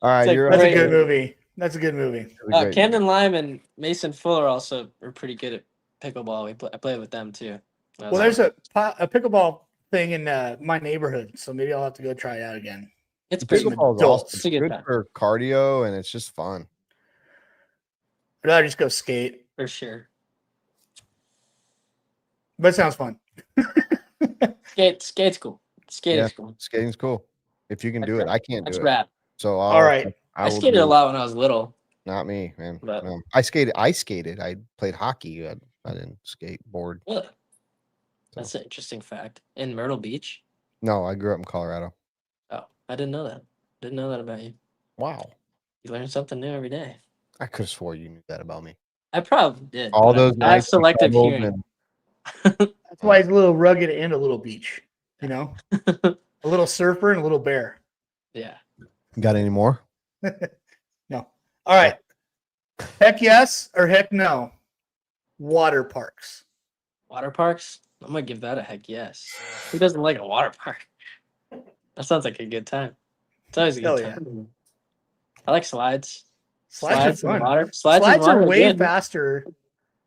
All right, that's a good movie. That's a good movie. Camden Lime and Mason Fuller also are pretty good at pickleball. I played with them too. Well, there's a pickleball thing in my neighborhood, so maybe I'll have to go try it out again. It's pretty pickleball. Awesome. It's a good for cardio, and it's just fun. I'd rather just go skate for sure. But it sounds fun. Skate's cool. Skating's cool. Skating's cool. If you can do it, I can't do it. That's rad. So all right. I skated a lot when I was little. Not me, man. But, no. I skated. I played hockey. I didn't skateboard. Really? That's an interesting fact. In Myrtle Beach? No, I grew up in Colorado. Oh, I didn't know that. Didn't know that about you. Wow. You learn something new every day. I could have swore you knew that about me. I probably did. All those I have selective hearing. And... That's why he's a little rugged and a little beach. You know? A little surfer and a little bear. Yeah. Got any more? No. All right. Heck yes or heck no? Water parks. Water parks? I'm going to give that a heck yes. Who doesn't like a water park? That sounds like a good time. It's always a good time. Yeah. I like slides. Slides are fun. Water. Slides are way faster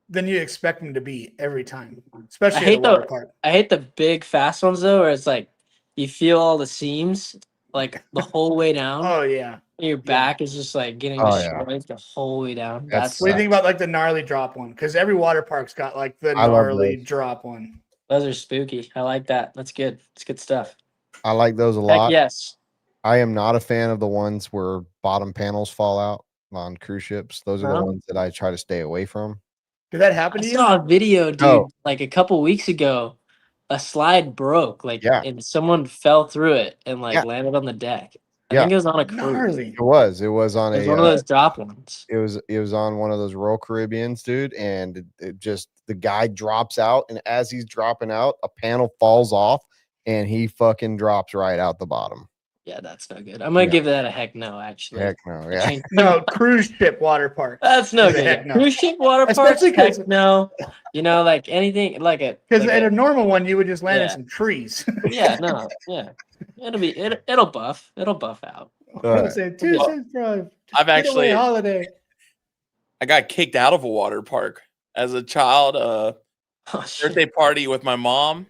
than you expect them to be every time, especially at the water park. I hate the big fast ones though, where it's like you feel all the seams like the whole way down. Oh yeah. And your back is just like getting destroyed the whole way down. What do you think about like the gnarly drop one? Because every water park's got like the gnarly drop one. Those are spooky. I like that. That's good. It's good stuff. I like those a lot. Yes. I am not a fan of the ones where bottom panels fall out on cruise ships. Those are the ones that I try to stay away from. Did that happen to you? I saw a video, dude, like a couple weeks ago. A slide broke, and someone fell through it and landed on the deck. I think it was on a cruise. It was on one of those drop ones. It was on one of those Royal Caribbeans, dude, and it just the guy drops out, and as he's dropping out, a panel falls off, and he fucking drops right out the bottom. Yeah, that's no good. I'm gonna give that a heck no, actually. Heck no, yeah. No, cruise ship water park. That's no good. Heck no. Cruise ship water park. Heck no. You know, like anything like a because at a normal one you would just land in some trees. Yeah, no, yeah. It'll buff out. I've actually holiday. I got kicked out of a water park as a child. Birthday party with my mom.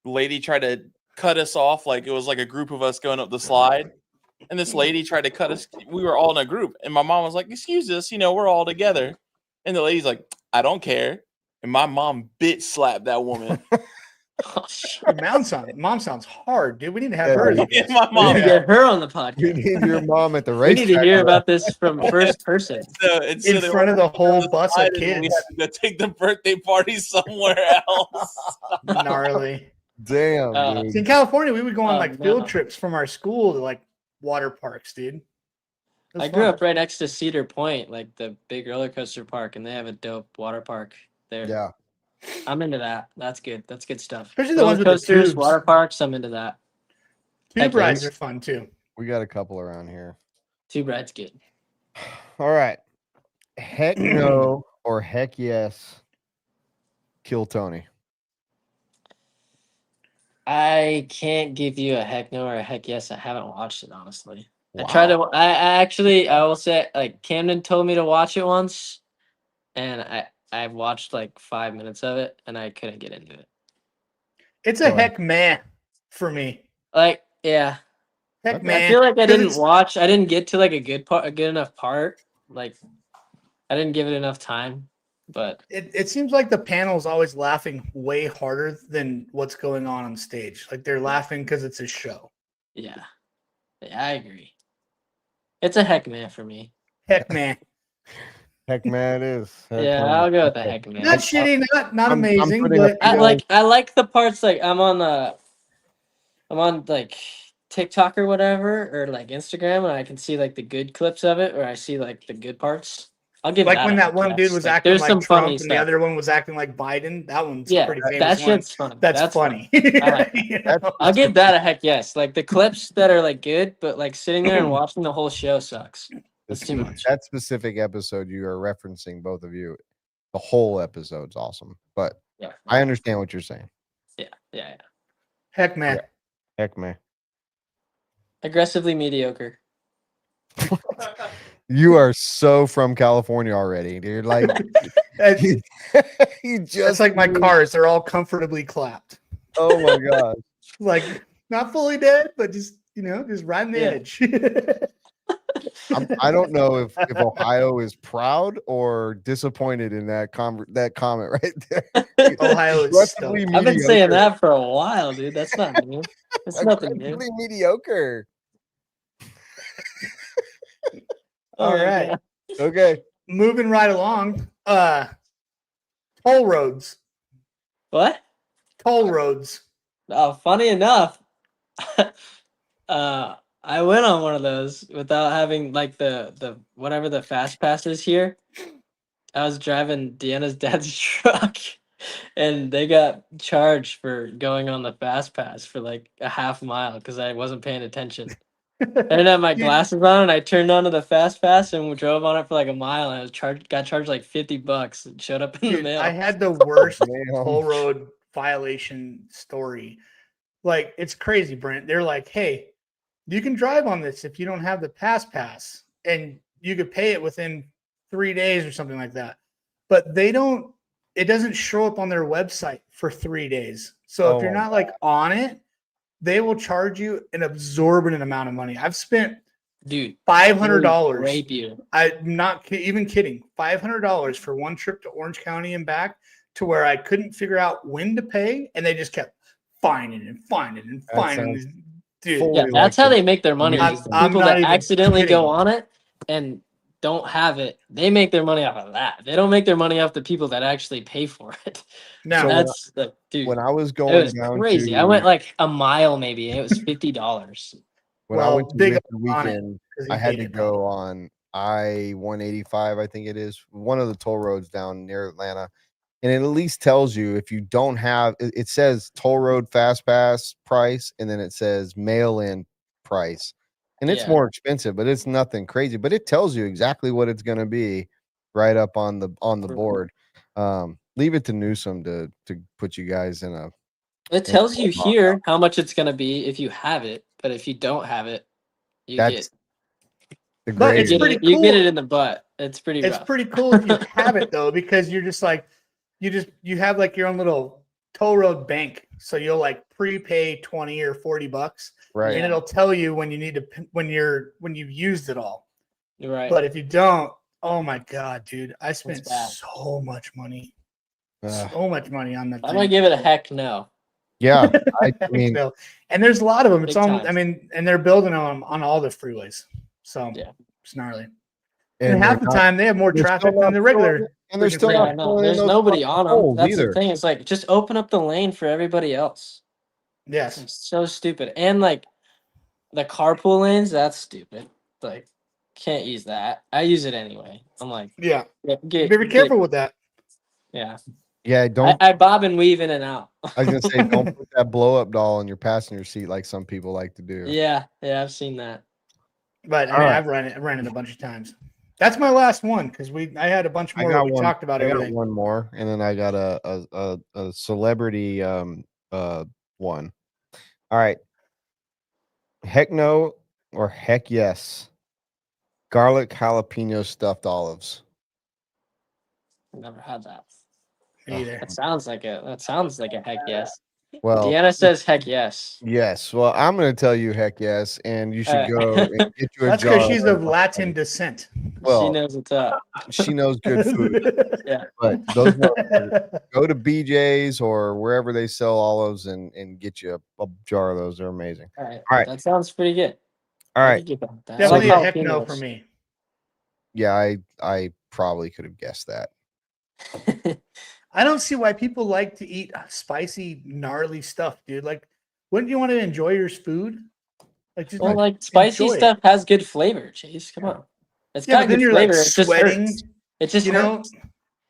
The lady tried to cut us off, like it was like a group of us going up the slide, and this lady tried to cut us. We were all in a group, and my mom was like, "Excuse us, we're all together." And the lady's like, "I don't care," and my mom bitch slapped that woman. Mom sounds hard, dude. We need to have her. My mom. We need to get her on the podcast. We need your mom at the race. We need to hear about this from first person. In front of the whole bus of kids. We had to go take the birthday party somewhere else. Gnarly. Damn. Dude. In California, we would go on field trips from our school to water parks, dude. I grew up right next to Cedar Point, like the big roller coaster park, and they have a dope water park there. Yeah. I'm into that. That's good. That's good stuff. Especially the ones with the tubes. Water parks, I'm into that. Tube rides are fun too. We got a couple around here. Tube ride's good. All right. Heck no or heck yes. Kill Tony. I can't give you a heck no or a heck yes. I haven't watched it, honestly. Wow. I will say, Camden told me to watch it once, and I watched 5 minutes of it, and I couldn't get into it. It's a heck man for me. Yeah. Heck man. I feel like I didn't get to a good enough part. I didn't give it enough time. But it seems like the panel is always laughing way harder than what's going on stage. They're laughing because it's a show. Yeah, I agree. It's a heck man for me. Heck man. Heck man it is. I'll go with the heck man. Not shitty, not amazing. But I like the parts I'm on TikTok or whatever, or Instagram, and I can see the good clips of it, or I see the good parts. I'll give when that one dude was acting like Trump and the other one was acting like Biden. That one's pretty famous. That shit's fun. That's funny. I'll give that a heck yes. The clips that are good, but sitting there and watching the whole show sucks. That's too much. That specific episode you are referencing, both of you, the whole episode's awesome. But I understand what you're saying. Yeah. Heck man. Heck man. Aggressively mediocre. You are so from California already, dude. Like you just It's like my cars; they're all comfortably clapped. Oh my god! Like not fully dead, but just just riding the edge. I don't know if Ohio is proud or disappointed in that comment right there. Ohio is stoked. I've been saying that for a while, dude. That's not new. That's nothing new. Mediocre. All right. God. Okay. Moving right along. Toll roads. What? Toll roads. Oh, funny enough, I went on one of those without having like the whatever the fast pass is here. I was driving Deanna's dad's truck, and they got charged for going on the fast pass for like a half mile because I wasn't paying attention. I didn't have my glasses on, and I turned onto the fast pass and drove on it for like a mile, and I was got charged like $50 and showed up in the mail. I had the worst toll road violation story. Like, it's crazy, Brent. They're like, hey, you can drive on this if you don't have the pass, and you could pay it within 3 days or something like that. But it doesn't show up on their website for 3 days. So if you're not like on it, they will charge you an exorbitant amount of money. I've spent $500. Rape you. I'm not even kidding. $500 for one trip to Orange County and back, to where I couldn't figure out when to pay, and they just kept finding and finding and finding. Dude, yeah, that's how they make their money. People that accidentally go on it and don't have it, they make their money off of that. They don't make their money off the people that actually pay for it. No, So that's the dude. When I was going, it was down crazy. I went like a mile maybe, and it was $50. When I went to the weekend, I had to go on I-185, I think it is, one of the toll roads down near Atlanta. And it at least tells you if you don't have, it says toll road fast pass price, and then it says mail-in price. And it's more expensive, but it's nothing crazy. But it tells you exactly what it's going to be right up on the board. Leave it to Newsom to put you guys in a. It tells you here how much it's going to be if you have it, but if you don't have it, you get. But it's pretty cool. You get it in the butt. It's pretty. It's pretty cool if you have it though, because you're just like, you have like your own little toll road bank. So you'll like prepay $20 or $40, right? And it'll tell you when you need to, when you've used it all, right? But if you don't, oh my god, dude, I spent so much money, so much money on that. I'm gonna give it a heck no. Yeah, I mean, so, and there's a lot of them. It's on. I mean, and they're building them on all the freeways. So yeah, it's gnarly. And half the time they have more traffic than the regular. And there's still there's nobody on them. That's the thing. It's like, just open up the lane for everybody else. Yes. It's so stupid. And like the carpool lanes, that's stupid. Like, can't use that. I use it anyway. I'm like, be very careful with that. Yeah. Yeah, don't. I bob and weave in and out. I was gonna say, don't put that blow up doll in your passenger seat like some people like to do. Yeah, I've seen that. But I mean, I've ran it a bunch of times. That's my last one, because I had a bunch more. We talked about everything. I got one more, and then I got a celebrity one. All right. Heck no or heck yes. Garlic jalapeno stuffed olives. Never had that. Either. That sounds like a heck yes. Well, Deanna says heck yes. Yes. Well, I'm going to tell you heck yes, and you should go and get you a That's because she's of Latin descent. Well, she knows what's up. She knows good food. Yeah. But go to BJ's or wherever they sell olives and get you a jar of those. They're amazing. All right. That sounds pretty good. All right. Definitely a heck no for me. Yeah, I probably could have guessed that. I don't see why people like to eat spicy, gnarly stuff, dude. Like, wouldn't you want to enjoy your food? Like, just spicy stuff has good flavor. Chase, come on. It's got good flavor. Like sweating. It just hurts.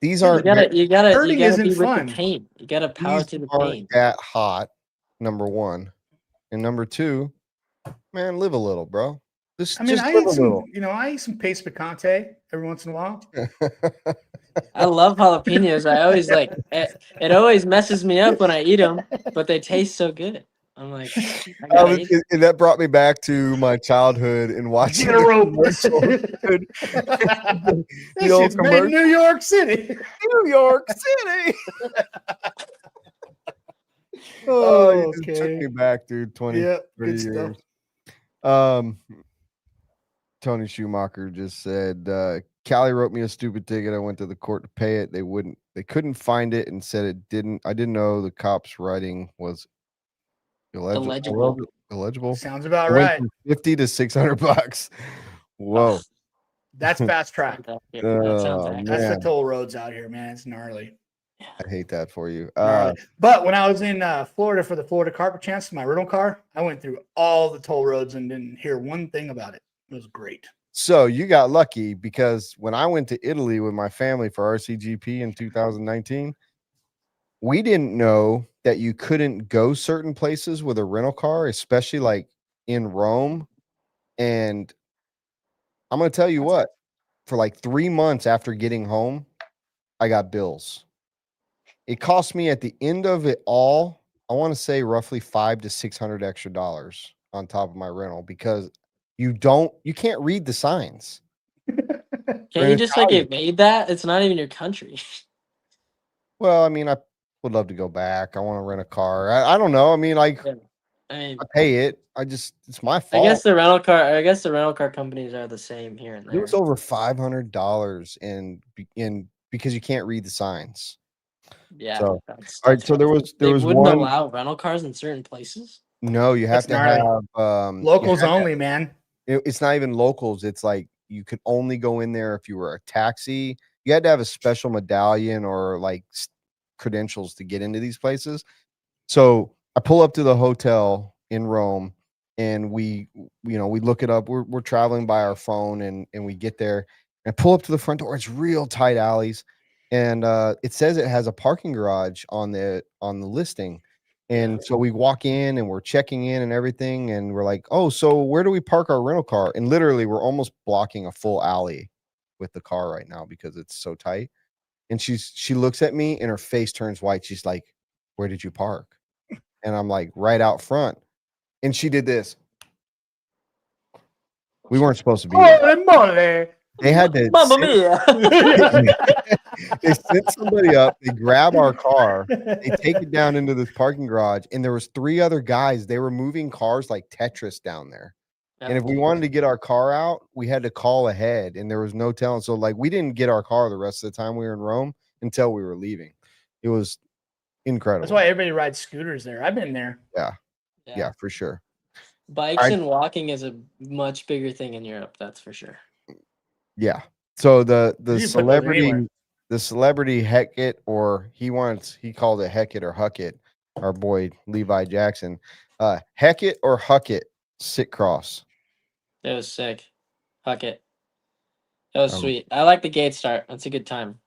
These aren't. You gotta hurting be isn't with fun. the pain. You gotta power through the pain. That hot, number one, and number two, man, live a little, bro. I eat some paste picante every once in a while. I love jalapenos. I always it always messes me up when I eat them, but they taste so good. I'm like, I got and that brought me back to my childhood and watching Get a the rope. commercial. This shit's made in New York City. New York City. You just took me back, dude. 20, Yeah, 30 good years. stuff. Tony Schumacher just said, Callie wrote me a stupid ticket. I went to the court to pay it. They couldn't find it and said I didn't know the cop's writing was illegible. Sounds about It went right. from $50 to $600. Whoa. That's fast track. That sounds accurate. That's the toll roads out here, man. It's gnarly. I hate that for you. But when I was in Florida for the Florida Carpet Chance, my rental car, I went through all the toll roads and didn't hear one thing about it. It was great. So you got lucky because when I went to Italy with my family for RCGP in 2019, we didn't know that you couldn't go certain places with a rental car, especially like in Rome. And I'm going to tell you what, for like 3 months after getting home, I got bills. It cost me at the end of it all, I want to say roughly $500 to $600 extra on top of my rental because you can't read the signs. Can't you just like evade that? It's not even your country. Well, I mean, I would love to go back. I want to rent a car. I don't know. I mean, like, I pay it. It's my fault. I guess the rental car companies are the same here and there. It was over $500 in because you can't read the signs. Yeah. So, all right. So there was wouldn't allow rental cars in certain places. No, you have to have locals only, man. It's not even locals. It's like you could only go in there if you were a taxi. You had to have a special medallion or like credentials to get into these places. So I pull up to the hotel in Rome and we look it up. We're traveling by our phone and we get there and I pull up to the front door. It's real tight alleys. And it says it has a parking garage on the listing. And so we walk in and we're checking in and everything. And we're like, oh, so where do we park our rental car? And literally we're almost blocking a full alley with the car right now because it's so tight. And she looks at me and her face turns white. She's like, where did you park? And I'm like, right out front. And she did this. We weren't supposed to be there. They had to they sent somebody up, they grab our car, they take it down into this parking garage, and there was 3 other guys. They were moving cars like Tetris down there. And if we wanted to get our car out, we had to call ahead, and there was no telling. So like we didn't get our car the rest of the time we were in Rome until we were leaving. It was incredible. That's why everybody rides scooters there. I've been there. Yeah, for sure. Bikes and walking is a much bigger thing in Europe, that's for sure. Yeah. So the celebrity Heckett, or he called it Heckett or Huckett, our boy Levi Jackson. Heckett or Huckett sit cross. That was sick. Huckett. That was sweet. I like the gate start. That's a good time.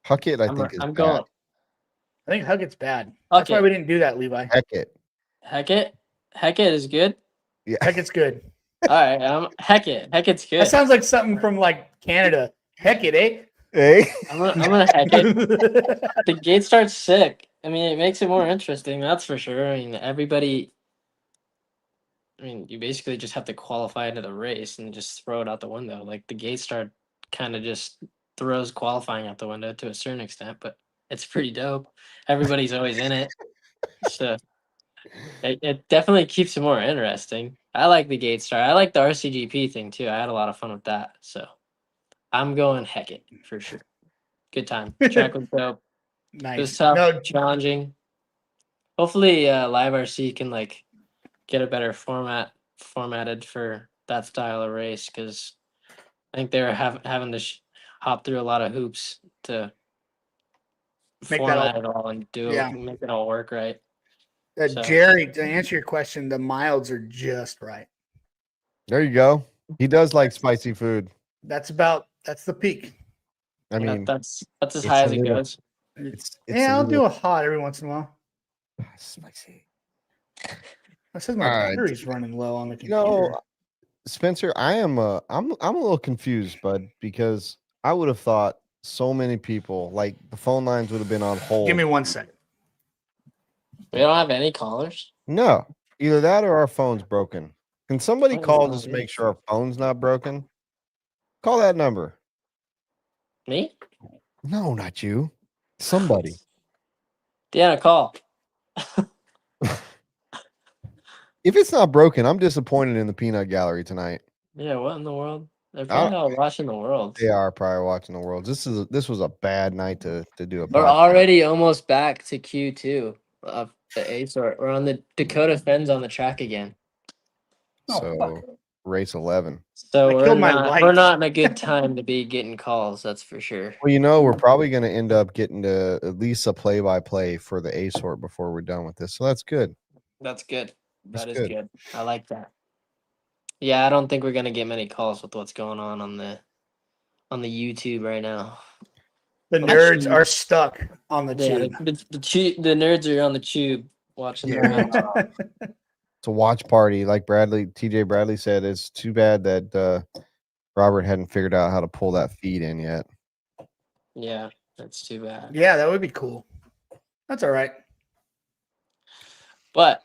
Huckett, I think is bad. I think Huckett's bad. That's why we didn't do that, Levi. Heckett is good. Yeah, Heckett's good. All right, Heckett's good. That sounds like something from like Canada. Heckett, eh? Hey, I'm gonna Heckett. The gate starts sick. I mean, it makes it more interesting. That's for sure. I mean, you basically just have to qualify into the race and just throw it out the window. Like the gate start kind of just throws qualifying out the window to a certain extent, but it's pretty dope. Everybody's always in it, so it definitely keeps it more interesting. I like the gate start. I like the RCGP thing too. I had a lot of fun with that. So I'm going Heckett for sure. Good time. Track was dope. Nice. It was tough, challenging. Hopefully, Live RC can like get a better formatted for that style of race, because I think they were having to hop through a lot of hoops to format it all and make it all work right. Jerry, to answer your question, the milds are just right. There you go. He does like spicy food. That's the peak. I mean, that's as high as it goes. I'll do a hot every once in a while. Spicy. That says my battery's running low on the computer. Spencer, I'm a little confused, bud, because I would have thought so many people, like the phone lines would have been on hold. Give me 1 second. We don't have any callers? No. Either that or our phone's broken. Can somebody call just to make sure our phone's not broken? Call that number. Me? No, not you. Somebody. Deanna, call. If it's not broken, I'm disappointed in the peanut gallery tonight. Yeah, what in the world? They're probably not watching the world. They are probably watching the world. This was a bad night to do a podcast. We're already almost back to Q2 of the A sort. We're on the Dakota Fens on the track again. So race 11. So we're not in a good time to be getting calls, that's for sure. Well, we're probably going to end up getting to at least a play-by-play for the A sort before we're done with this. So that's good. That's good. That is good. I like that. Yeah, I don't think we're gonna get many calls with what's going on the YouTube right now. The nerds are stuck on the tube. The nerds are on the tube watching the event. It's a watch party, like TJ Bradley said. It's too bad that Robert hadn't figured out how to pull that feed in yet. Yeah, that's too bad. Yeah, that would be cool. That's all right. But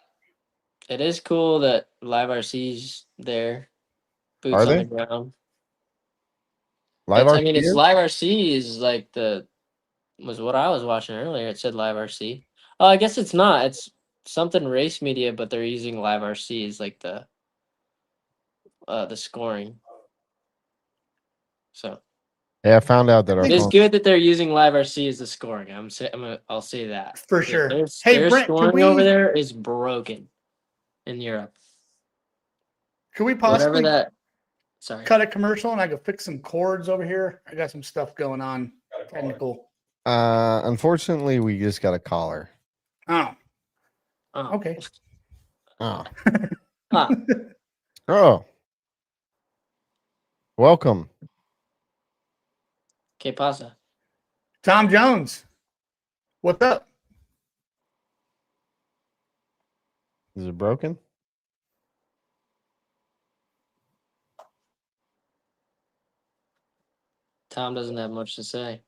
it is cool that Live RC's there. Boots on the ground. It's Live RC is like was what I was watching earlier. It said Live RC. Oh, I guess it's not. It's something race media, but they're using Live RC as like the scoring. So yeah, I found out that it's good that they're using Live RC as the scoring. I'll say that for sure. Their Brent, scoring over there is broken in Europe. Can we possibly cut a commercial and I can fix some cords over here? I got some stuff going on. Technical. Unfortunately, we just got a caller. Oh. Okay. Oh. Welcome. Que pasa? Tom Jones. What's up? Is it broken? Tom doesn't have much to say.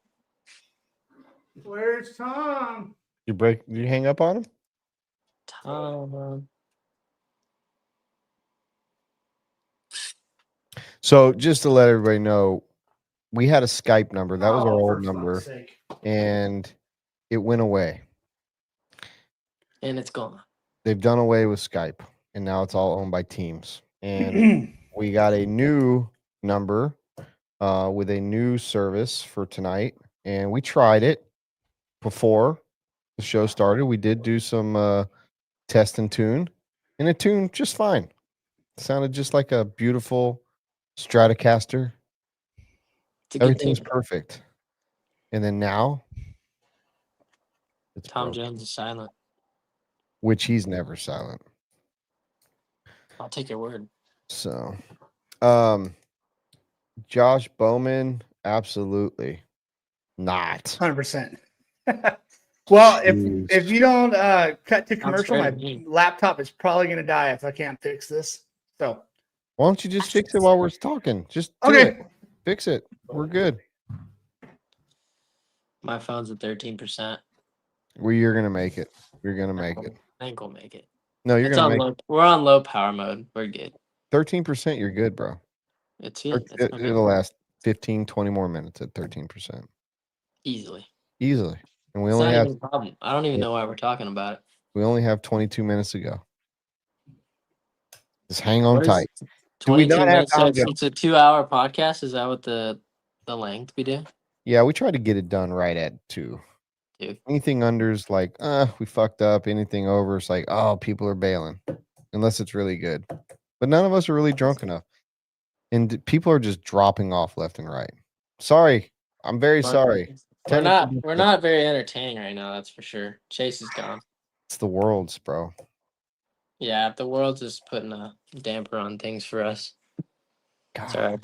Where's Tom? Did you hang up on him? Tom. So just to let everybody know, we had a Skype number. That was our old number. And it went away. And it's gone. They've done away with Skype. And now it's all owned by Teams. And we got a new number with a new service for tonight. And we tried it before the show started. We did do some test and tune. And it tuned just fine. It sounded just like a beautiful Stratocaster. Everything's perfect. And then now it's Tom Jones is silent. Which he's never silent. I'll take your word. So Josh Bowman, absolutely not. 100%. Well, if you don't cut to commercial, my laptop is probably going to die if I can't fix this. So why don't you just fix it while we're talking? Just do it. Fix it. We're good. My phone's at 13%. You're gonna make it. You're gonna make it. I think we'll make it. No, you're gonna make it. We're on low power mode. We're good. 13%, you're good, bro. It'll last 15, 20 more minutes at 13%. Easily. And we only have a problem. I don't even know why we're talking about it. We only have 22 minutes to go. Just hang on tight. Do we not have time? It's a 2-hour podcast. Is that what the length we do? Yeah, we try to get it done right at 2. Dude. Anything under is like, we fucked up. Anything over is like, oh, people are bailing. Unless it's really good. But none of us are really drunk enough. And people are just dropping off left and right. Sorry. I'm very sorry. We're not very entertaining right now, that's for sure. Chase is gone. It's the world's, bro. Yeah, the world's just putting a damper on things for us. God,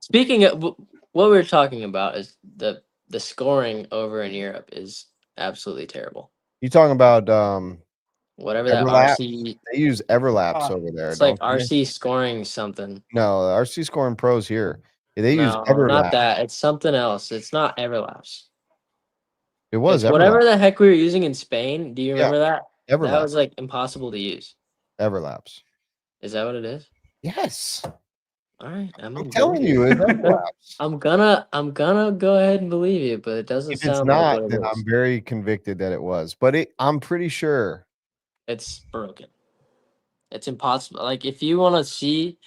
Speaking of what we were talking about is the scoring over in Europe is absolutely terrible. You talking about whatever that RC they use Everlapse over there. It's like RC scoring something. No, the RC scoring pros here. They use Everlapse. Not that. It's something else. It's not Everlapse. It was whatever the heck we were using in Spain. Do you remember that? That was like impossible to use. Everlapse. Is that what it is? Yes. All right, I'm telling you, it's Everlapse. I'm gonna go ahead and believe you, but it doesn't If it's sound not, like what it then is. I'm very convicted that it was. But I'm pretty sure It's broken. It's impossible. Like if you want to see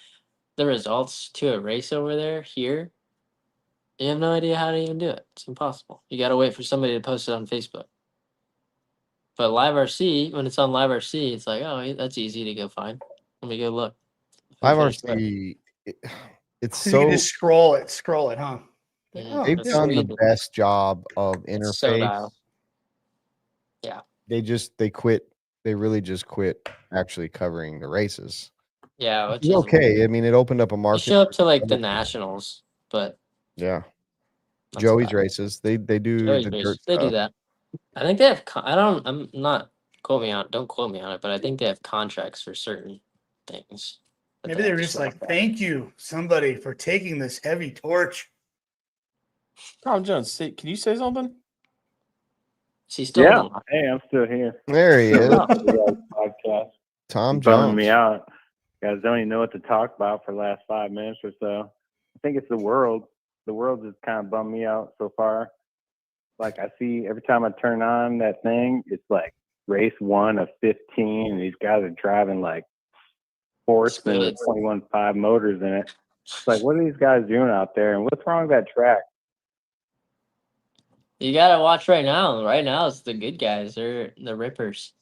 the results to a race over there here, you have no idea how to even do it. It's impossible. You got to wait for somebody to post it on Facebook. But Live RC, when it's on Live RC, it's like, oh, that's easy to go find. Let me go look. Live RC. It's so you can just scroll it, huh? They've done the best job of interface. Yeah. They quit. They really just quit actually covering the races. Yeah, which is okay. I mean, it opened up a market. You show up to like the nationals, but yeah, Joey's races. They do Joey's the races. dirt They stuff. do that. I think they have. I'm not quote me on. Don't quote me on it, but I think they have contracts for certain things. Maybe they were just like, "Thank you, somebody, for taking this heavy torch." Tom Jones, can you say something? She's still yeah. Hey, I'm still here. There he is. Podcast. Tom bumming Jones. me out. You guys don't even know what to talk about for the last 5 minutes or so. I think it's the world. The world just kind of bummed me out so far. Like I see every time I turn on that thing, it's like race 1 of 15, and these guys are driving like Sportsman with 21.5 motors in it. It's like, what are these guys doing out there, and what's wrong with that track? You gotta watch right now. Right now, it's the good guys. They're the rippers.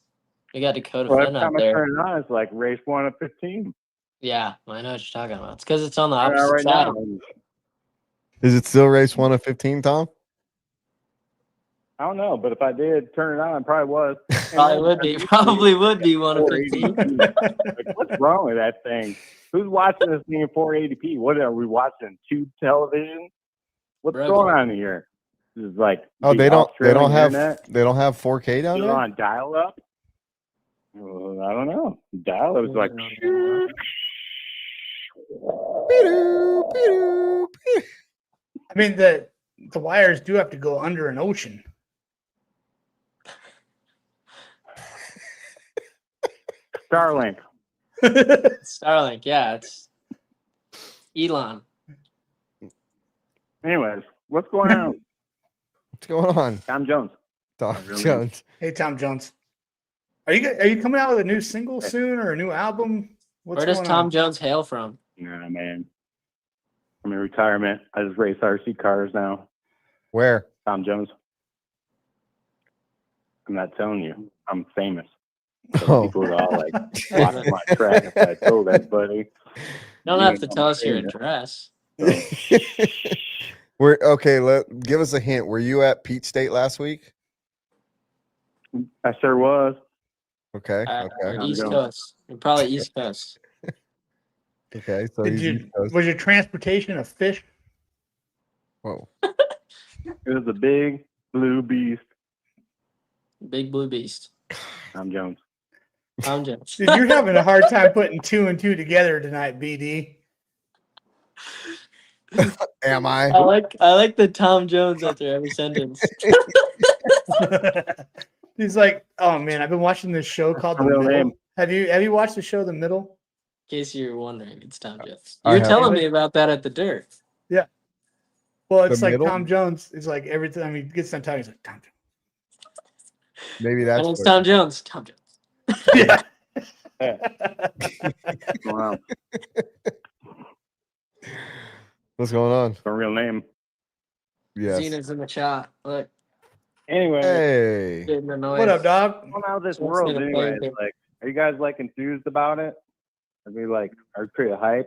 You got Dakota Fenn out there. Every time I turn it on, it's like race 1 of 15. Yeah, I know what you're talking about. It's because it's on the opposite side. Now. Is it still race 1 of 15, Tom? I don't know, but if I did turn it on, it probably was. Probably would be 1 of 15. Like, what's wrong with that thing? Who's watching this thing in 480p? What are we watching? Tube television? What's going on here? This is like they don't have 4K down there on dial up. Well, I don't know. Dial up is like. I mean, the wires do have to go under an ocean. Starlink. Starlink, yeah, it's Elon. Anyways, what's going on? What's going on? Tom Jones. Tom Jones. Hey, Tom Jones. Are you coming out with a new single soon or a new album? Where does Tom Jones hail from? Nah, man. I'm in retirement. I just race RC cars now. Where? Tom Jones. I'm not telling you. I'm famous. So people are all like, watch my track if I told everybody. You don't have to tell us your address. Give us a hint. Were you at Peach State last week? I sure was. Okay. East Coast. You're probably East Coast. Okay. So was your transportation a fish? Whoa. It was a big blue beast. Big blue beast. Tom Jones. Tom Jones. Dude, you're having a hard time putting 2 and 2 together tonight, BD. Am I? I like the Tom Jones after every sentence. He's like, oh man, I've been watching this show called The Middle. Have you watched the show The Middle? In case you're wondering, it's Tom Jones. You were telling me about that at the dirt. Yeah. Well, it's The like Middle? Tom Jones. It's like every time he gets done talking, he's like, Tom Jones. Maybe that's and it's Tom Jones. Tom Jones. Yeah. Wow. What's going on? It's a real name. Yes. Zena's in the chat. Look. Anyway. Hey. What up, dog? What's going on with this world anyway? Like, are you guys like enthused about it? Are you pretty hyped?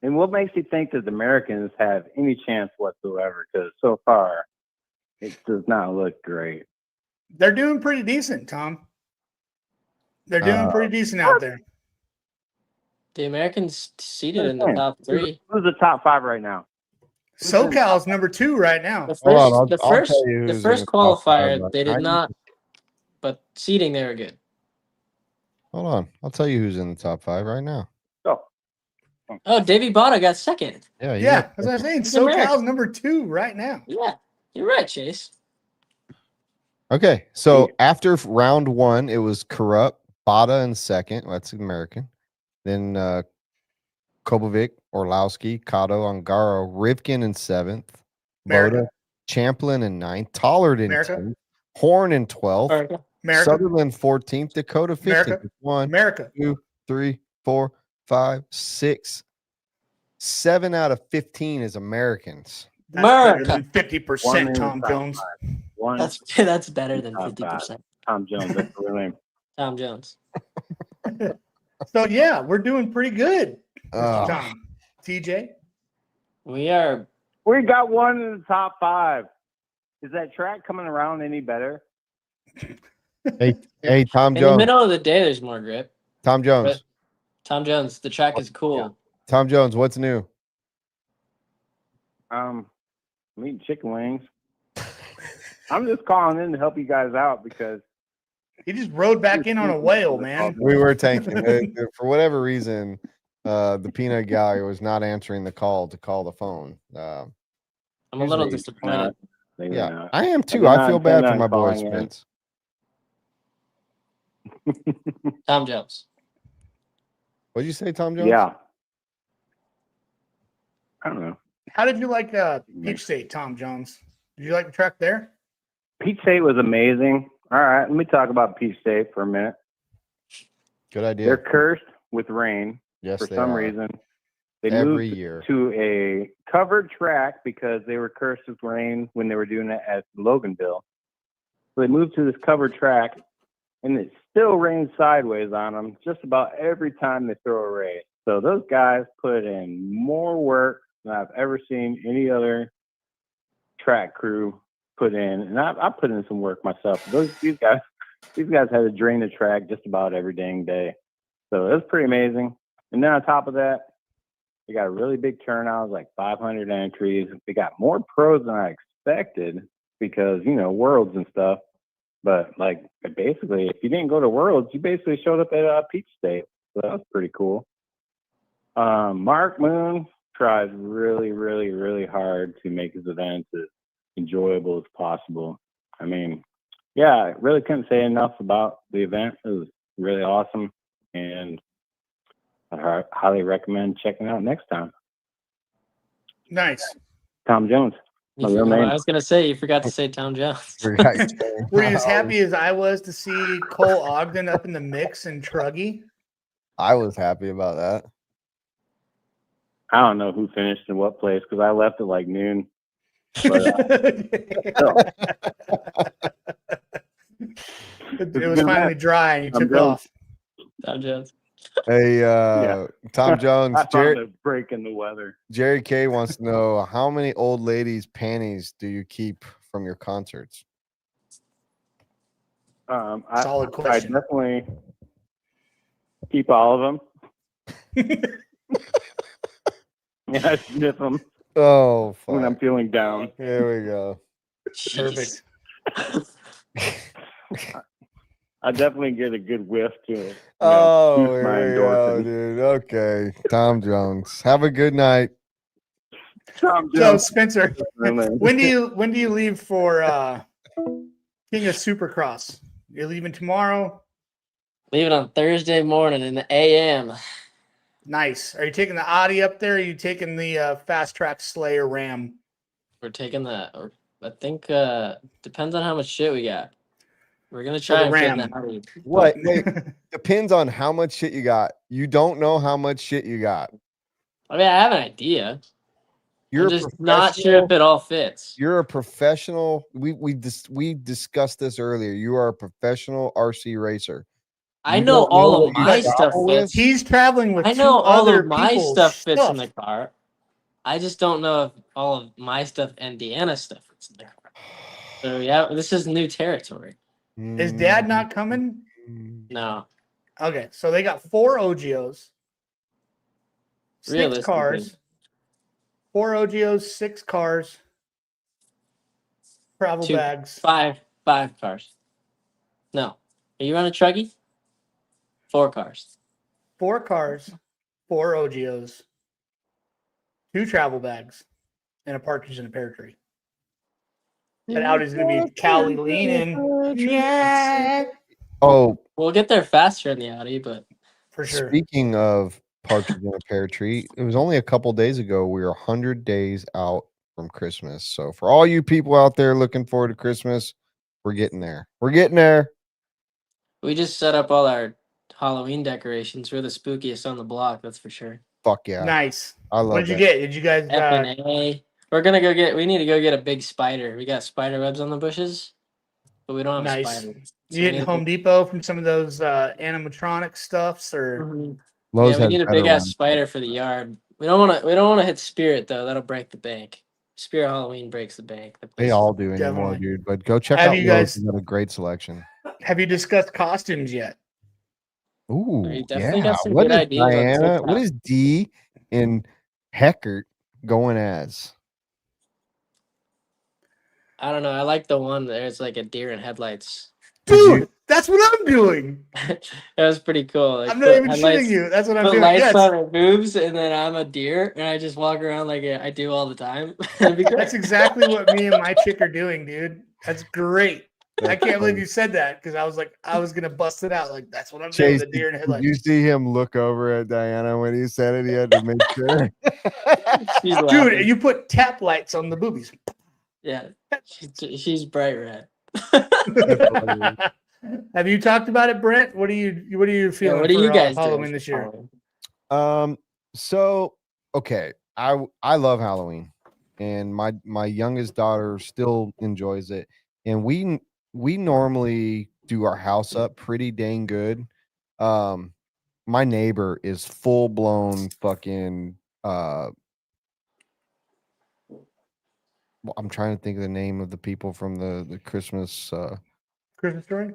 And what makes you think that the Americans have any chance whatsoever? Because so far, it does not look great. They're doing pretty decent, Tom. They're doing pretty decent out there. The Americans seated in the top 3. Who's the top 5 right now? SoCal's number 2 right now. The first qualifier, they did not, but seating, they were good. Hold on. I'll tell you who's in the top 5 right now. Oh, Davey Botta got second. Yeah. That's what I'm saying. SoCal's number 2 right now. Yeah, you're right, Chase. Okay, so after round 1, it was Corrupt, Bada in second. Well, that's American. Then Kobovic, Orlowski, Kato, Ongaro, Rivkin in 7th. Boda, Champlin in 9th. Tollard in 10th. Horn in 12th. Sutherland 14th. Dakota 15th. 1, 2, 3, 4, 5, 6. 7 out of 15 is Americans. That's better than 50%, Tom Jones. That's better than 50%. Tom Jones, that's the real name. Tom Jones. So yeah, we're doing pretty good, Mr. Tom. TJ, we got one in the top 5. Is that track coming around any better? Hey, Tom Jones. In the middle of the day, there's more grip. Tom Jones. Tom Jones, the track is cool. Tom Jones, what's new? I'm eating chicken wings. I'm just calling in to help you guys out because he just rode back in on a whale, man. We were tanking. For whatever reason, the peanut gallery was not answering the call to call the phone. I'm a little disappointed. Yeah, I am too. I feel bad for my boy Spence. Tom Jones. What'd you say, Tom Jones? Yeah. I don't know. How did you like Peach State, Tom Jones? Did you like the track there? Peach State was amazing. All right, let me talk about Peach State for a minute. Good idea. They're cursed with rain for some reason. They every moved year to a covered track because they were cursed with rain when they were doing it at Loganville. So they moved to this covered track, and it still rains sideways on them just about every time they throw a race. So those guys put in more work than I've ever seen any other track crew put in, and I put in some work myself. These guys had to drain the track just about every dang day. So it was pretty amazing. And then on top of that, they got a really big turnout, like 500 entries. They got more pros than I expected because, Worlds and stuff. But, basically, if you didn't go to Worlds, you basically showed up at Peach State. So that was pretty cool. Mark Moon tries really, really, really hard to make his events as enjoyable as possible. I mean, yeah, I really couldn't say enough about the event. It was really awesome. And I highly recommend checking it out next time. Nice. Tom Jones. My real name. I was going to say, you forgot to say Tom Jones. Were you as happy as I was to see Cole Ogden up in the mix and Truggy? I was happy about that. I don't know who finished in what place because I left at like noon. But, it was finally dry and you took off. Tom Jones. Hey, Tom Jones. I found a break in the weather. Jerry K wants to know how many old ladies' panties do you keep from your concerts? Solid question. I definitely keep all of them. Yeah, I sniff them. Oh, fuck. When I'm feeling down. Here we go. Perfect. I definitely get a good whiff to it. Dude. Okay, Tom Jones. Have a good night. Tom Jones. So Spencer, when do you leave for King of Supercross? You're leaving tomorrow? Leaving on Thursday morning in the AM. Nice. Are you taking the Audi up there? Or are you taking the Fast Track Slayer Ram? We're taking that. I think depends on how much shit we got. We're gonna try and fit in the Audi. What? Wait, depends on how much shit you got. You don't know how much shit you got. I mean, I have an idea. You're I'm just not sure if it all fits. You're a professional. We discussed this earlier. You are a professional RC racer. I know all of my stuff fits. He's traveling with I know all other of my people's stuff fits in the car. I just don't know if all of my stuff and Deanna's stuff fits in the car. So yeah, this is new territory. Is Dad not coming? No. Okay, so they got 4 OGOs, 6 cars, 4 OGOs, 6 cars, travel bags, 5 cars. No, are you running Truggy? 4 cars. 4 cars, 4 OGOs, 2 travel bags, and a partridge in a pear tree. That Audi's going to be Cali leaning. country. Yeah. Oh, We'll get there faster in the Audi, but For sure. Speaking of partridge in a pear tree, it was only a couple days ago. We were 100 days out from Christmas. So for all you people out there looking forward to Christmas, we're getting there. We're getting there. we just set up all our Halloween decorations. We're the spookiest on the block, that's for sure. Fuck yeah. Nice. I love What did you that. get? Did you guys F&A. We're gonna go get. We need to go get a big spider. We got spider webs on the bushes, but we don't have nice? spiders. You getting Home Depot from some of those animatronic stuffs, or Lowe's Yeah, we has need a better big ass ones. spider for the yard. We don't want to. We don't want to hit Spirit though. That'll break the bank. Spirit Halloween breaks the bank. The They place- all do anymore, Definitely. dude. But go check Have out you Lowe's. guys- They got a great selection. have you discussed costumes yet? Ooh, You definitely yeah. got some What good is ideas on Diana? What TikTok. is D and Heckert going as? I don't know. I like the one that it's like a deer in headlights. Dude, that's what I'm doing. That was pretty cool. Like, I'm not even shitting you. That's what I'm put doing. lights Yes. on my boobs, and then I'm a deer, and I just walk around like I do all the time. That'd be great. That's exactly what me and my chick are doing, dude. That's great. I can't believe you said that because I was like, I was gonna bust it out. Like that's what I'm doing. Chase, The deer in did headlights. you see him look over at Diana when he said it? He had to make sure. She's Dude, laughing. you put tap lights on the boobies. Yeah, she's bright red. Have you talked about it, Brent? What are you feeling? What are you for, guys Halloween doing this for year? Halloween? So okay, I love Halloween, and my youngest daughter still enjoys it, and we normally do our house up pretty dang good. My neighbor is full blown fucking I'm trying to think of the name of the people from the Christmas Christmas story?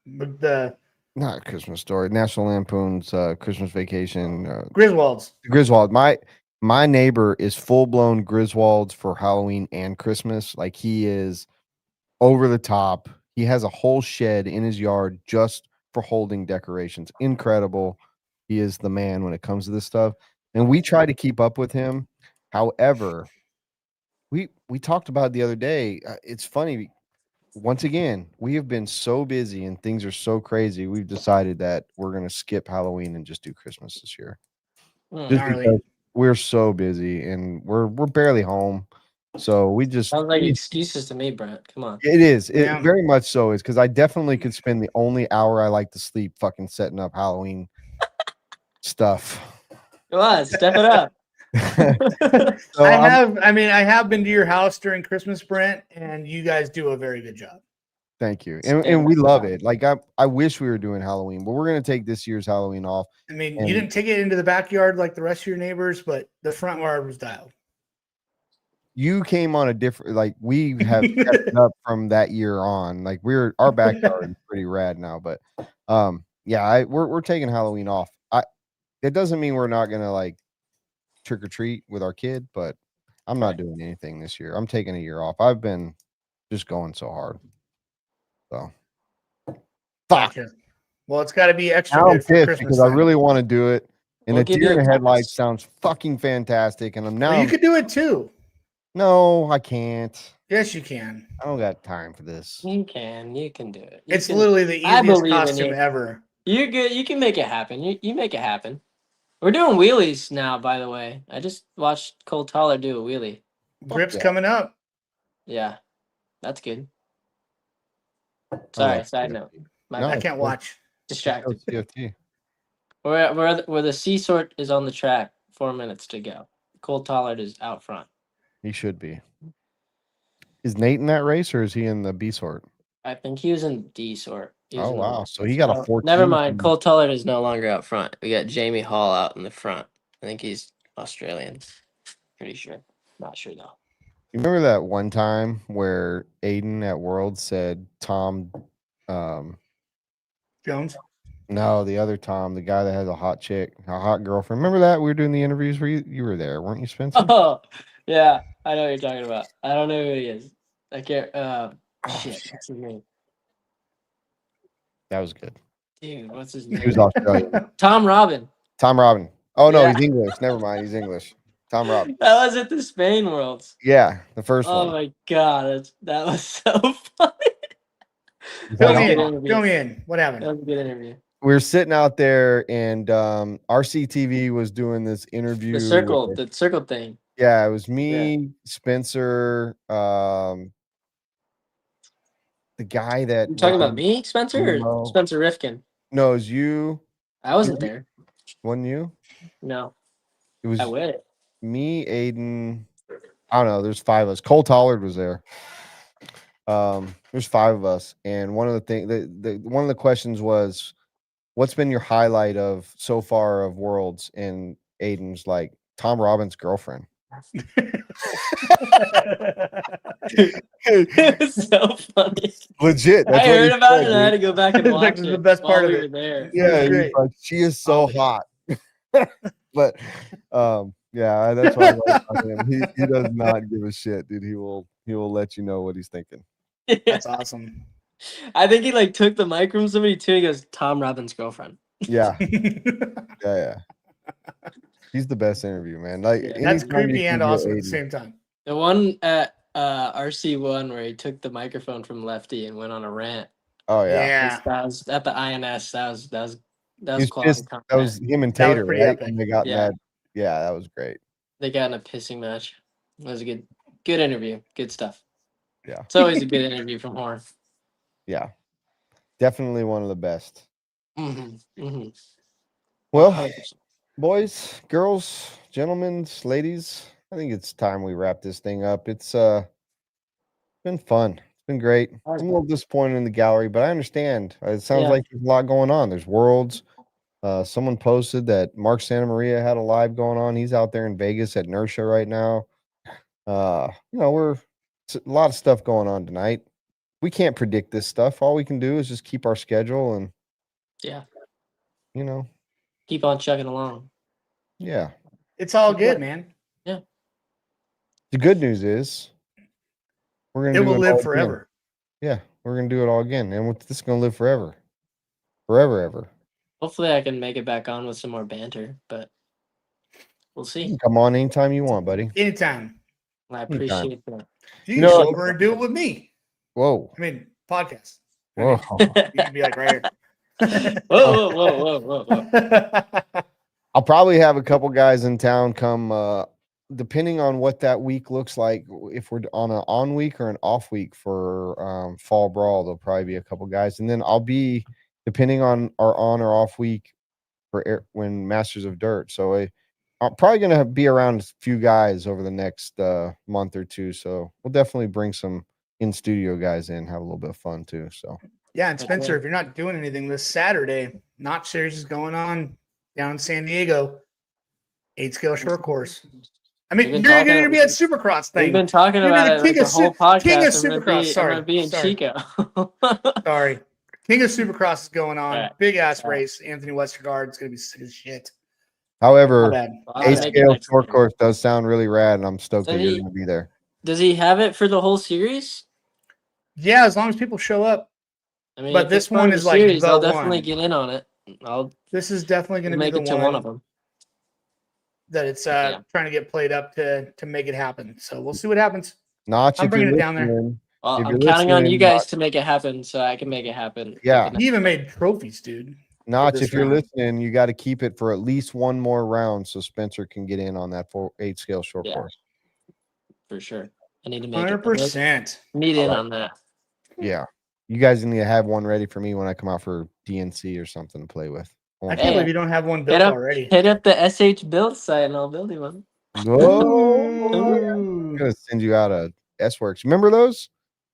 The not Christmas Story, National Lampoon's Christmas Vacation. Griswolds. Griswold. My neighbor is full blown Griswolds for Halloween and Christmas. Like he is over the top. He has a whole shed in his yard just for holding decorations. Incredible. He is the man when it comes to this stuff. And we try to keep up with him. However, we talked about it the other day. It's funny. Once again, we have been so busy and things are so crazy. We've decided that we're going to skip Halloween and just do Christmas this year. Just Gnarly. because we're so busy and we're barely home. So we just Sounds like excuses to me, Brent. Come on. it is. Yeah. It very much so is because I definitely could spend the only hour I like to sleep fucking setting up Halloween stuff. Come on, step it up. So I have been to your house during Christmas, Brent, and you guys do a very good job. Thank you. And we love it. Like I wish we were doing Halloween, but we're gonna take this year's Halloween off. I mean, you didn't take it into the backyard like the rest of your neighbors, but the front yard was dialed. You came on a different like we have kept it up from that year on. Like our backyard is pretty rad now, but yeah, we're taking Halloween off. It doesn't mean we're not gonna like trick or treat with our kid, but I'm not doing anything this year. I'm taking a year off. I've been just going so hard. So fuck. Gotcha. Well, it's got to be extra Now I'm good for pissed Christmas. because I time. really want to do it. And We'll the give deer you in a headlights pass. sounds fucking fantastic. And I'm now Well, you could do it too. no, I can't. Yes, you can. I don't got time for this. You can do it. It's literally the I easiest believe in costume you. ever. You're good. You can make it happen. You make it happen. We're doing wheelies now, by the way. I just watched Cole Toller do a wheelie. Grip's yeah. coming up. Yeah, that's good. I Sorry, love side CFT. note. My No, I bad. can't watch. Distracted. CFT. Where the C sort is on the track, 4 minutes to go. Cole Tollard is out front. He should be. Is Nate in that race or is he in the B sort? I think he was in D sort. He was Oh in the- wow. So he got a 14. Never mind. Cole Tollard is no longer out front. We got Jamie Hall out in the front. I think he's Australian. Pretty sure. Not sure though. You remember that one time where Aiden at World said Tom Jones. no, the other Tom, the guy that has a hot chick, a hot girlfriend. Remember that? We were doing the interviews where you were there, weren't you, Spencer? Oh, yeah. I know what you're talking about. I don't know who he is. I can't. Shit. What's his name? That was good. Dude, what's his He name? was Australian. Tom Robin. Tom Robin. Oh no, Yeah. he's English. Never mind, he's English. Tom Robin. That was at the Spain Worlds. Yeah, the first Oh one. my god, that was so funny. Fill me in. What happened? That was a good interview. We were sitting out there, and RCTV was doing this interview. The circle thing. Yeah, it was me, Spencer, the guy that You talking about me, Spencer, or Spencer Rifkin? No, it was you. I wasn't there. Wasn't you? No. It was I would. me, Aiden. I don't know. There's 5 of us. Cole Tollard was there. There's 5 of us, and one of the things, one of the questions was, "What's been your highlight of so far of Worlds?" And Aiden's like, "Tom Robbins' girlfriend." It was so funny. Legit. I heard about it, and I had to go back and watch it. The best part of it. There. Yeah, he's like, she is so hot. But yeah, that's why I like him. He does not give a shit, dude. He will let you know what he's thinking. That's awesome. I think he like took the mic from somebody too. He goes, Tom Robbins' girlfriend. Yeah. Yeah. He's the best interview, man. Like that's creepy and awesome at the same time. The one at RC1 where he took the microphone from Lefty and went on a rant. Oh yeah. That was at the INS. That was quality. That was him and Tater, right? And they got that. Yeah, that was great. They got in a pissing match. It was a good interview. Good stuff. Yeah. It's always a good interview from Horn. Yeah. Definitely one of the best. Mm-hmm. Mm-hmm. Well, 100%. Boys, girls, gentlemen, ladies, I think it's time we wrap this thing up. It's been fun. It's been great. I'm a little disappointed in the gallery, but I understand. It sounds like there's a lot going on. There's Worlds. Someone posted that Mark Santa Maria had a live going on. He's out there in Vegas at NERSHA right now. It's a lot of stuff going on tonight. We can't predict this stuff. All we can do is just keep our schedule and keep on chugging along. Yeah. It's all good, man. Yeah. The good news is we're going to will live forever. Again. Yeah, we're going to do it all again. And this is going to live forever. Forever, ever. Hopefully I can make it back on with some more banter, but we'll see. You can come on anytime you want, buddy. Anytime. I appreciate that. You can go over and do it with me. Whoa. I mean, podcast. Whoa. You can be like right here. Whoa. I'll probably have a couple guys in town come, depending on what that week looks like. If we're on an on week or an off week for Fall Brawl, there'll probably be a couple guys. And then I'll be, depending on our on or off week, for when Masters of Dirt. So I'm probably going to be around a few guys over the next month or two. So we'll definitely bring some in-studio guys in, have a little bit of fun too. So yeah, and Spencer, if you're not doing anything this Saturday, Notch Series is going on down in San Diego, 8-scale short course. I mean, you're going to be at Supercross thing. We've been talking about it like the whole podcast. King of Supercross. I'm gonna be in Chico. Sorry. King of Supercross is going on. Big ass race. Anthony Westergaard's going to be sick as shit. However, 8-scale short course does sound really rad, and I'm stoked that you're going to be there. Does he have it for the whole series? Yeah, as long as people show up. I mean, but this one is like I'll definitely get in on it. This is definitely going to make be it to one of them. That it's trying to get played up to make it happen. So we'll see what happens. Notch, I'm bringing it down there. Well, I'm counting on you guys to make it happen, so I can make it happen. Yeah, he even made trophies, dude. Notch, if you're listening, you got to keep it for at least one more round so Spencer can get in on that 8-scale short course. For sure. I need to make 100%. Need in on that. Yeah. You guys need to have one ready for me when I come out for DNC or something to play with. I can't believe you don't have one built already. Hit up the SH build site and I'll build you one. Whoa. I'm going to send you out a S-Works. Remember those?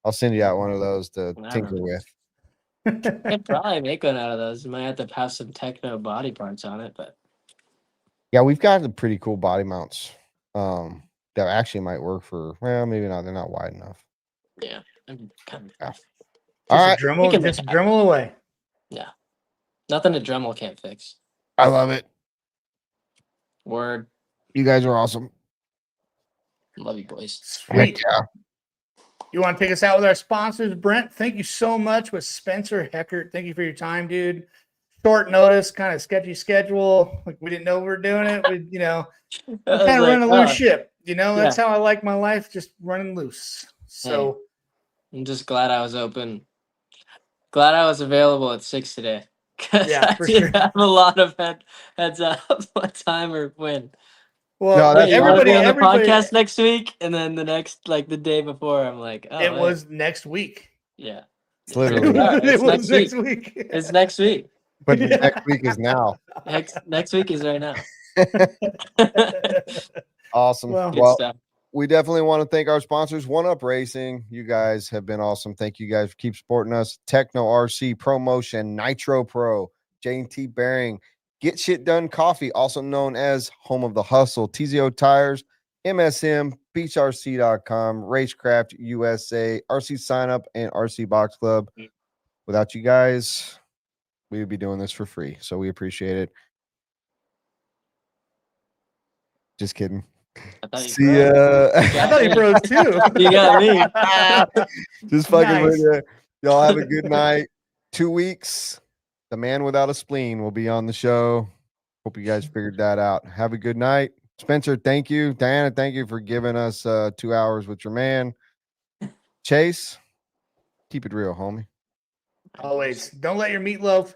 I'll send you out one of those to tinker with. I could probably make one out of those. You might have to have some Tekno body parts on it, but yeah, we've got the pretty cool body mounts that actually might work for. Well, maybe not. They're not wide enough. Yeah, I'm kind of. All right, just Dremel away. Yeah, nothing a Dremel can't fix. I love it. Word. You guys are awesome. Love you, boys. Sweet. Yeah. You want to take us out with our sponsors, Brent? Thank you so much with Spencer Heckert. Thank you for your time, dude. Short notice, kind of sketchy schedule. Like we didn't know we were doing it. We, kind of running a loose ship. That's how I like my life, just running loose. So I'm just glad I was open glad I was available at 6 today. Because Yeah, I for didn't sure. have a lot of heads up what time or when. Well, No, Hey, you want to be on the everybody, podcast next week? And then the next, like the day before, I'm like, oh, it hey. was next week. Yeah. It's literally, All right, It it's was next week. next week. It's next week. but next week is now. Next week is right now. Awesome. Well, Good Well, stuff. we definitely want to thank our sponsors, One Up Racing. You guys have been awesome. Thank you guys for keep supporting us. Tekno RC, ProMotion, Nitro Pro, J&T Bearing, Get Shit Done Coffee, also known as Home of the Hustle, TZO Tires, MSM, BeachRC.com, Racecraft USA, RC Sign Up, and RC Box Club. Without you guys, we would be doing this for free. So we appreciate it. Just kidding. I thought you See froze. ya. I thought he froze too. You got me. Just fucking Nice. with you. Y'all have a good night. 2 weeks. The man without a spleen will be on the show. Hope you guys figured that out. Have a good night. Spencer, thank you. Diana, thank you for giving us 2 hours with your man. Chase, keep it real, homie. Always. Don't let your meatloaf